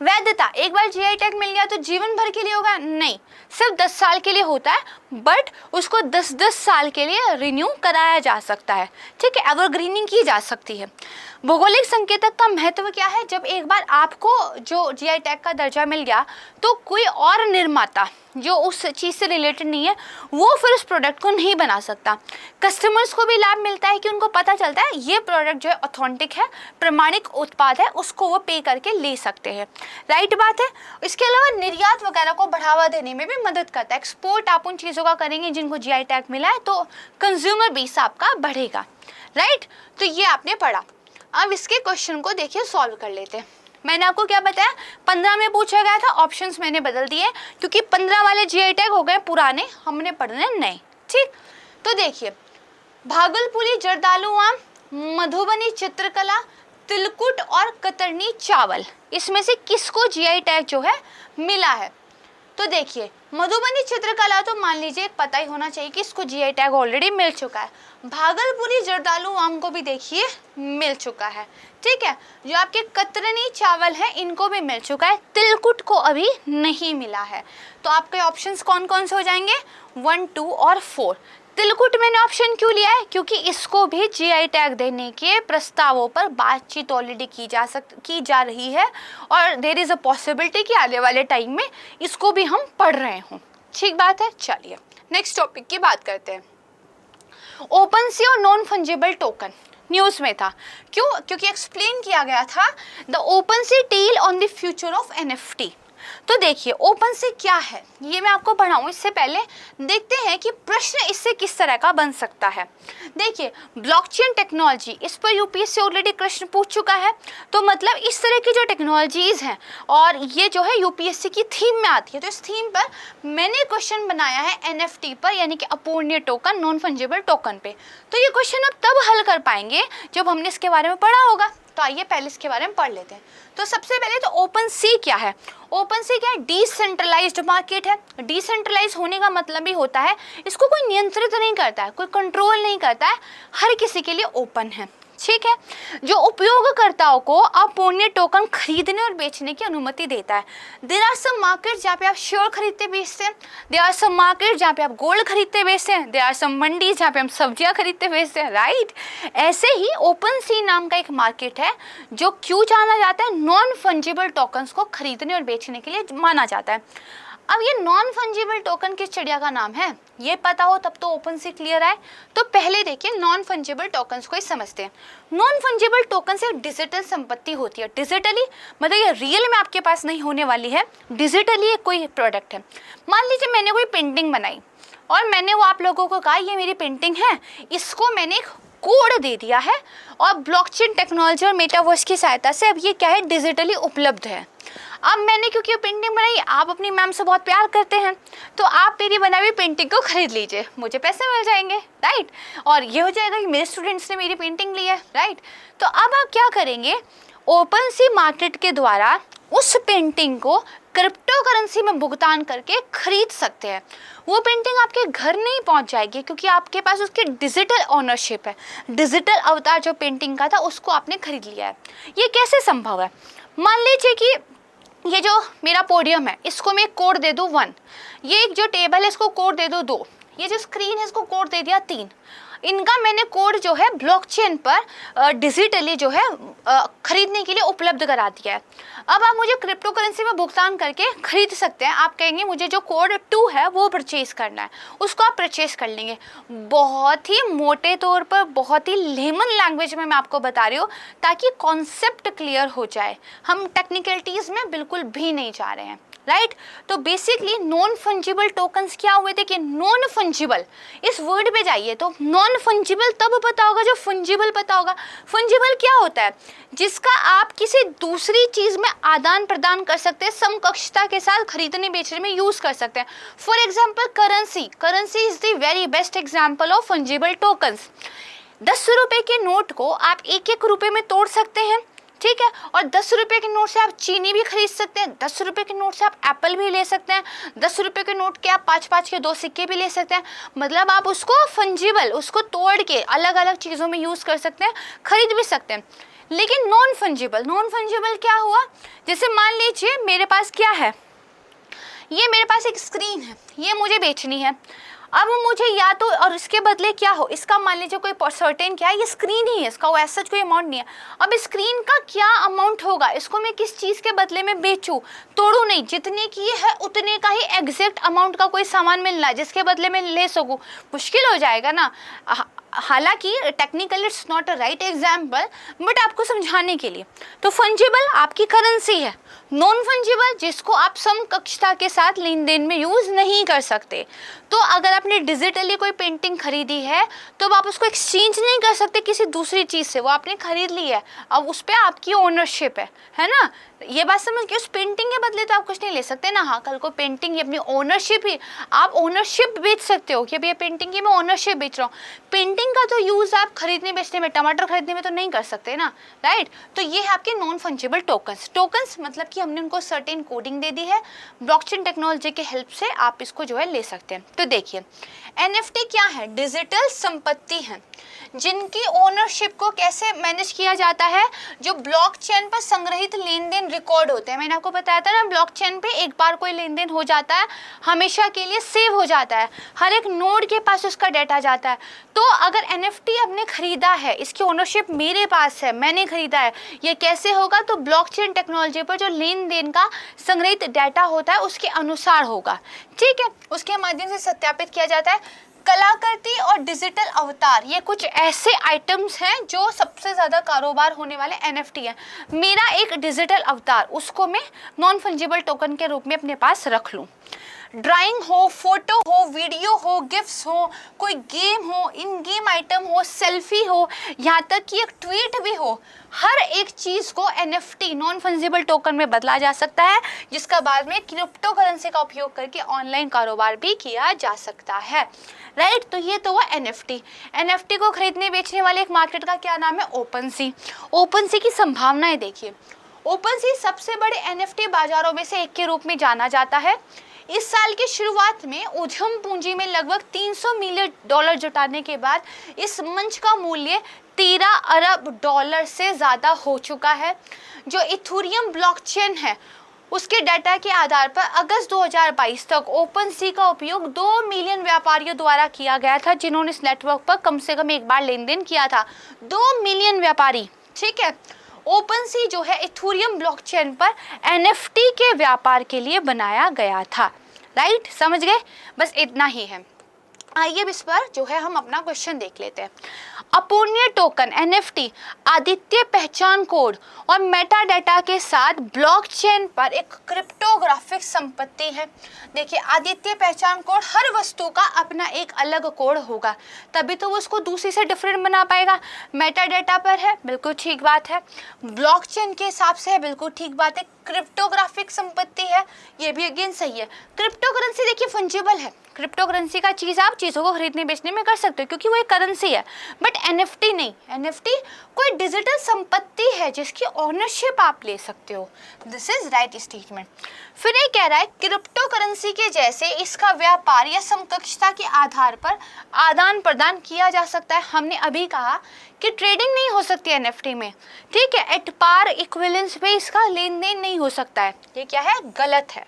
वैधता, एक बार जीआई टैग मिल गया तो जीवन भर के लिए होगा? नहीं, सिर्फ 10 साल के लिए होता है, बट उसको 10-10 साल के लिए रिन्यू कराया जा सकता है। ठीक है, एवरग्रीनिंग की जा सकती है। भौगोलिक संकेतक का महत्व क्या है? जब एक बार आपको जो जीआई टैग का दर्जा मिल गया तो कोई और निर्माता जो उस चीज़ से रिलेटेड नहीं है वो फिर उस प्रोडक्ट को नहीं बना सकता। कस्टमर्स को भी लाभ मिलता है कि उनको पता चलता है ये प्रोडक्ट जो है ऑथेंटिक है, प्रमाणिक उत्पाद है, उसको वो पे करके ले सकते हैं। राइट बात है। इसके अलावा निर्यात वगैरह को बढ़ावा देने में भी मदद करता है। एक्सपोर्ट आप उन चीज़ों का करेंगे जिनको जीआई टैग मिला है तो कंज्यूमर बेस आपका बढ़ेगा। राइट, तो ये आपने पढ़ा। अब इसके क्वेश्चन को देखिए सॉल्व कर लेते हैं। मैंने आपको क्या बताया, 15 में पूछा गया था, ऑप्शंस मैंने बदल दिए क्योंकि 15 वाले जीआई टैग हो गए पुराने, हमने पढ़ने नए। ठीक, तो देखिए भागलपुरी जर्दालू आम, मधुबनी चित्रकला, तिलकुट और कतरनी चावल, इसमें से किसको जीआई टैग जो है मिला है? तो देखिए मधुबनी चित्रकला तो मान लीजिए पता ही होना चाहिए कि इसको जीआई टैग ऑलरेडी मिल चुका है। भागलपुरी जर्दालू आम को भी देखिए मिल चुका है। ठीक है, जो आपके कतरनी चावल हैं इनको भी मिल चुका है, तिलकुट को अभी नहीं मिला है। तो आपके ऑप्शंस कौन कौन से हो जाएंगे? 1, 2 और 4। तिलकुट मैंने ऑप्शन क्यों लिया है? क्योंकि इसको भी जीआई टैग देने के प्रस्तावों पर बातचीत ऑलरेडी की जा रही है और देयर इज़ अ पॉसिबिलिटी कि आने वाले टाइम में इसको भी हम पढ़ रहे हों। ठीक बात है। चलिए नेक्स्ट टॉपिक की बात करते हैं। ओपन सी और नॉन फंजिबल टोकन न्यूज़ में था। क्यों? क्योंकि एक्सप्लेन किया गया था the Open Sea tale on the future of NFT. तो देखिए ओपन सी क्या है ये मैं आपको पढ़ाऊँ इससे पहले देखते हैं कि प्रश्न इससे किस तरह का बन सकता है। देखिए ब्लॉकचेन टेक्नोलॉजी, इस पर यूपीएससी ऑलरेडी प्रश्न पूछ चुका है। तो मतलब इस तरह की जो टेक्नोलॉजीज़ हैं और ये जो है यूपीएससी की थीम में आती है, तो इस थीम पर मैंने क्वेश्चन बनाया है एनएफटी पर, यानी कि अपूर्णीय टोकन, नॉन फंजिबल टोकन पे। तो ये क्वेश्चन अब तब हल कर पाएंगे जब हमने इसके बारे में पढ़ा होगा। तो आइए पहले इसके बारे में पढ़ लेते हैं। तो सबसे पहले तो ओपन सी क्या है? ओपन सी क्या है? डिसेंट्रलाइज्ड मार्केट है। डिसेंट्रलाइज होने का मतलब भी होता है इसको कोई नियंत्रित नहीं करता है, कोई कंट्रोल नहीं करता है, हर किसी के लिए ओपन है। ठीक है, जो उपयोगकर्ताओं को अपूर्णीय टोकन खरीदने और बेचने की अनुमति देता है। देयर आर सम मार्केट जहाँ पे आप शेयर खरीदते बेचते हैं, देयर आर सम मार्केट जहाँ पे आप गोल्ड खरीदते बेचते हैं, देयर आर सम मंडी जहाँ पे हम सब्जियाँ खरीदते बेचते हैं, राइट। ऐसे ही ओपन सी नाम का एक मार्केट है जो क्यों जाना जाता है, नॉन फंजिबल टोकन्स को खरीदने और बेचने के लिए माना जाता है। अब ये नॉन फंजिबल टोकन किस चिड़िया का नाम है, ये पता हो तब तो ओपन सी क्लियर है। तो पहले देखिए नॉन फंजिबल टोकन्स को ही समझते हैं। नॉन फंजिबल टोकन से डिजिटल संपत्ति होती है। डिजिटली मतलब ये रियल में आपके पास नहीं होने वाली है, डिजिटली कोई प्रोडक्ट है। मान लीजिए मैंने कोई पेंटिंग बनाई और मैंने वो आप लोगों को कहा ये मेरी पेंटिंग है, इसको मैंने एक कोड दे दिया है और ब्लॉकचेन टेक्नोलॉजी और मेटावर्स की सहायता से अब ये क्या है, डिजिटली उपलब्ध है। अब मैंने क्योंकि पेंटिंग बनाई, आप अपनी मैम से बहुत प्यार करते हैं तो आप मेरी बनाई हुई पेंटिंग को खरीद लीजिए, मुझे पैसे मिल जाएंगे, राइट। और ये हो जाएगा कि मेरे स्टूडेंट्स ने मेरी पेंटिंग ली है, राइट। तो अब आप क्या करेंगे, ओपन सी मार्केट के द्वारा उस पेंटिंग को क्रिप्टो करेंसी में भुगतान करके खरीद सकते हैं। वो पेंटिंग आपके घर नहीं पहुंच जाएगी क्योंकि आपके पास उसकी डिजिटल ओनरशिप है। डिजिटल अवतार जो पेंटिंग का था उसको आपने खरीद लिया है। ये कैसे संभव है, मान लीजिए कि ये जो मेरा पोडियम है इसको मैं कोड दे दूँ 1, ये एक जो टेबल है इसको कोड दे दो 2, ये जो स्क्रीन है इसको कोड दे दिया 3। इनका मैंने कोड जो है ब्लॉकचेन पर डिजिटली जो है खरीदने के लिए उपलब्ध करा दिया है। अब आप मुझे क्रिप्टो करेंसी में भुगतान करके खरीद सकते हैं। आप कहेंगे मुझे जो कोड 2 है वो परचेज करना है, उसको आप परचेज कर लेंगे। बहुत ही मोटे तौर पर, बहुत ही लेमन लैंग्वेज में मैं आपको बता रही हूँ ताकि कॉन्सेप्ट क्लियर हो जाए। हम टेक्निकलिटीज़ में बिल्कुल भी नहीं जा रहे हैं, राइट। तो बेसिकली नॉन फंजिबल टोकन्स क्या हुए थे कि नॉन फंजिबल, इस वर्ड पे जाइए तो नॉन फंजिबल तब पता होगा जो फंजिबल पता होगा। फंजिबल क्या होता है, जिसका आप किसी दूसरी चीज़ में आदान प्रदान कर सकते हैं, समकक्षता के साथ खरीदने बेचने में यूज़ कर सकते हैं। For example currency, currency is the very best example of fungible tokens. 10 रुपये के नोट को आप 1-1 रुपये में तोड़ सकते हैं, ठीक है। और 10 रुपये के नोट से आप चीनी भी खरीद सकते हैं, 10 रुपये के नोट से आप एप्पल भी ले सकते हैं, 10 रुपये के नोट के आप 5-5 के 2 सिक्के भी ले सकते हैं। मतलब आप उसको फंजिबल, उसको तोड़ के अलग अलग चीज़ों में यूज़ कर सकते हैं, खरीद भी सकते हैं। लेकिन नॉन फंजिबल, नॉन फंजिबल क्या हुआ, जैसे मान लीजिए मेरे पास क्या है, ये मेरे पास एक स्क्रीन है, ये मुझे बेचनी है। अब मुझे या तो, और इसके बदले क्या हो, इसका मान लीजिए कोई सर्टेन क्या है, ये स्क्रीन ही है, इसका वो ऐसा कोई अमाउंट नहीं है। अब स्क्रीन का क्या अमाउंट होगा, इसको मैं किस चीज़ के बदले में बेचूं, तोड़ू नहीं, जितने की है उतने का ही एग्जैक्ट अमाउंट का कोई सामान मिलना है जिसके बदले में ले सकूं, मुश्किल हो जाएगा ना। हालांकि technically it's not a right example, but आपको समझाने के लिए। तो फंजिबल आपकी करेंसी है, नॉन फंजिबल जिसको आप समकक्षता के साथ लेन देन में यूज़ नहीं कर सकते। तो अगर आपने डिजिटली कोई पेंटिंग खरीदी है तो आप उसको एक्सचेंज नहीं कर सकते किसी दूसरी चीज़ से, वो आपने खरीद ली है, अब उस पर आपकी ओनरशिप है ना। ये बात समझ के उस पेंटिंग के बदले तो आप कुछ नहीं ले सकते ना। हाँ, कल को पेंटिंग ये अपनी ओनरशिप ही, आप ओनरशिप बेच सकते हो कि अभी ये पेंटिंग की मैं ओनरशिप बेच रहा हूँ। पेंटिंग का तो यूज़ आप खरीदने बेचने में, टमाटर खरीदने में तो नहीं कर सकते ना, राइट। तो ये है आपके नॉन फंजिबल टोकन्स। टोकन्स मतलब कि हमने उनको सर्टेन कोडिंग दे दी है, ब्लॉकचेन टेक्नोलॉजी के हेल्प से आप इसको जो है ले सकते हैं। तो देखिए NFT क्या है, डिजिटल संपत्ति है जिनकी ओनरशिप को कैसे मैनेज किया जाता है, जो ब्लॉकचेन पर संग्रहित लेन देन रिकॉर्ड होते हैं। मैंने आपको बताया था ना, ब्लॉकचेन पे एक बार कोई लेन देन हो जाता है हमेशा के लिए सेव हो जाता है, हर एक नोड के पास उसका डाटा जाता है। तो अगर NFT आपने खरीदा है, इसकी ओनरशिप मेरे पास है, मैंने खरीदा है, ये कैसे होगा, तो ब्लॉकचेन टेक्नोलॉजी पर जो लेन देन का संग्रहित डाटा होता है उसके अनुसार होगा, ठीक है। उसके माध्यम से सत्यापित किया जाता है। कलाकृति और डिजिटल अवतार, ये कुछ ऐसे आइटम्स हैं जो सबसे ज़्यादा कारोबार होने वाले NFT है। मेरा एक डिजिटल अवतार, उसको मैं नॉन फंजिबल टोकन के रूप में अपने पास रख लूँ। ड्राइंग हो, फोटो हो, वीडियो हो, गिफ्ट्स हो, कोई गेम हो, इन गेम आइटम हो, सेल्फी हो, यहाँ तक कि एक ट्वीट भी हो, हर एक चीज़ को NFT नॉन फंजिबल टोकन में बदला जा सकता है, जिसका बाद में क्रिप्टो करेंसी का उपयोग करके ऑनलाइन कारोबार भी किया जा सकता है, राइट। तो ये तो हुआ NFT को खरीदने बेचने वाले एक मार्केट का क्या नाम है, ओपनसी की संभावनाएं देखिए। ओपनसी सबसे बड़े NFT बाजारों में से एक के रूप में जाना जाता है। इस साल की शुरुआत में उद्यम पूंजी में लगभग $300 मिलियन जुटाने के बाद इस मंच का मूल्य $13 अरब से ज़्यादा हो चुका है। जो इथेरियम ब्लॉकचेन है उसके डाटा के आधार पर अगस्त 2022 तक ओपनसी का उपयोग 2 मिलियन व्यापारियों द्वारा किया गया था, जिन्होंने इस नेटवर्क पर कम से कम एक बार लेन देन किया था। 2 मिलियन व्यापारी, ठीक है। ओपनसी जो है इथेरियम ब्लॉकचेन पर NFT के व्यापार के लिए बनाया गया था। राइट, समझ गए? बस इतना ही है। आइए इस पर जो है हम अपना क्वेश्चन देख लेते हैं। अपूर्णीय टोकन NFT अद्वितीय पहचान कोड और मेटा डेटा के साथ ब्लॉकचेन पर एक क्रिप्टोग्राफिक संपत्ति है। देखिए, अद्वितीय पहचान कोड, हर वस्तु का अपना एक अलग कोड होगा, तभी तो वो उसको दूसरी से डिफरेंट बना पाएगा। मेटा डेटा पर है, बिल्कुल ठीक बात है। ब्लॉकचेन के हिसाब से है, बिल्कुल ठीक बात है। क्रिप्टोग्राफिक संपत्ति है, ये भी अगेन सही है। क्रिप्टोकरेंसी देखिए फंजिबल है। क्रिप्टोकरेंसी का चीज़ आप चीज़ों को खरीदने बेचने में कर सकते हो क्योंकि वो एक करेंसी है, बट NFT नहीं। NFT कोई डिजिटल संपत्ति है जिसकी ओनरशिप आप ले सकते हो। This is right statement. फिर ये कह रहा है क्रिप्टो करेंसी के जैसे इसका व्यापार या समकक्षता के आधार पर आदान प्रदान किया जा सकता है। हमने अभी कहा कि ट्रेडिंग नहीं हो सकती NFT में, ठीक है। एट पार इक्विवेलेंस पे इसका लेन देन नहीं हो सकता है। ये क्या है? गलत है।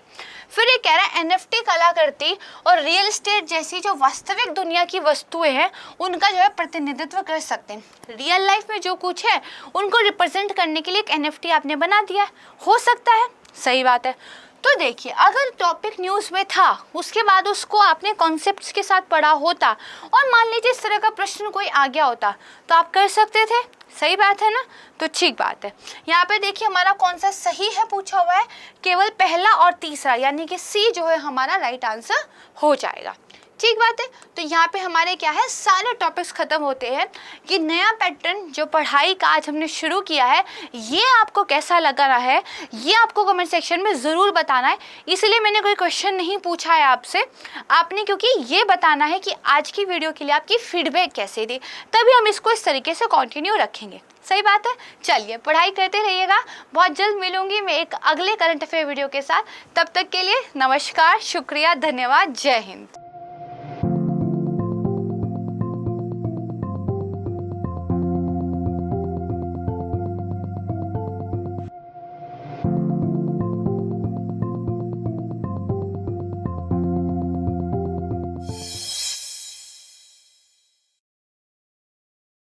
फिर ये कह रहा है NFT कलाकृति और रियल एस्टेट जैसी जो वास्तविक दुनिया की वस्तुएं हैं उनका जो है प्रतिनिधित्व कर सकते हैं। रियल लाइफ में जो कुछ है उनको रिप्रेजेंट करने के लिए एक NFT आपने बना दिया है, हो सकता है, सही बात है। तो देखिए, अगर टॉपिक न्यूज़ में था, उसके बाद उसको आपने कॉन्सेप्ट्स के साथ पढ़ा होता और मान लीजिए इस तरह का प्रश्न कोई आ गया होता तो आप कर सकते थे, सही बात है ना? तो ठीक बात है। यहाँ पे देखिए हमारा कौन सा सही है पूछा हुआ है, केवल पहला और तीसरा, यानी कि C जो है हमारा राइट आंसर हो जाएगा। ठीक बात है। तो यहाँ पे हमारे क्या है, सारे टॉपिक्स खत्म होते हैं कि नया पैटर्न जो पढ़ाई का आज हमने शुरू किया है ये आपको कैसा लगा रहा है, ये आपको कमेंट सेक्शन में ज़रूर बताना है। इसलिए मैंने कोई क्वेश्चन नहीं पूछा है आपसे, आपने क्योंकि ये बताना है कि आज की वीडियो के लिए आपकी फीडबैक कैसे दी, तभी हम इसको इस तरीके से कंटिन्यू रखेंगे। सही बात है। चलिए पढ़ाई करते रहिएगा। बहुत जल्द मिलूंगी मैं एक अगले करंट अफेयर वीडियो के साथ। तब तक के लिए नमस्कार, शुक्रिया, धन्यवाद, जय हिंद।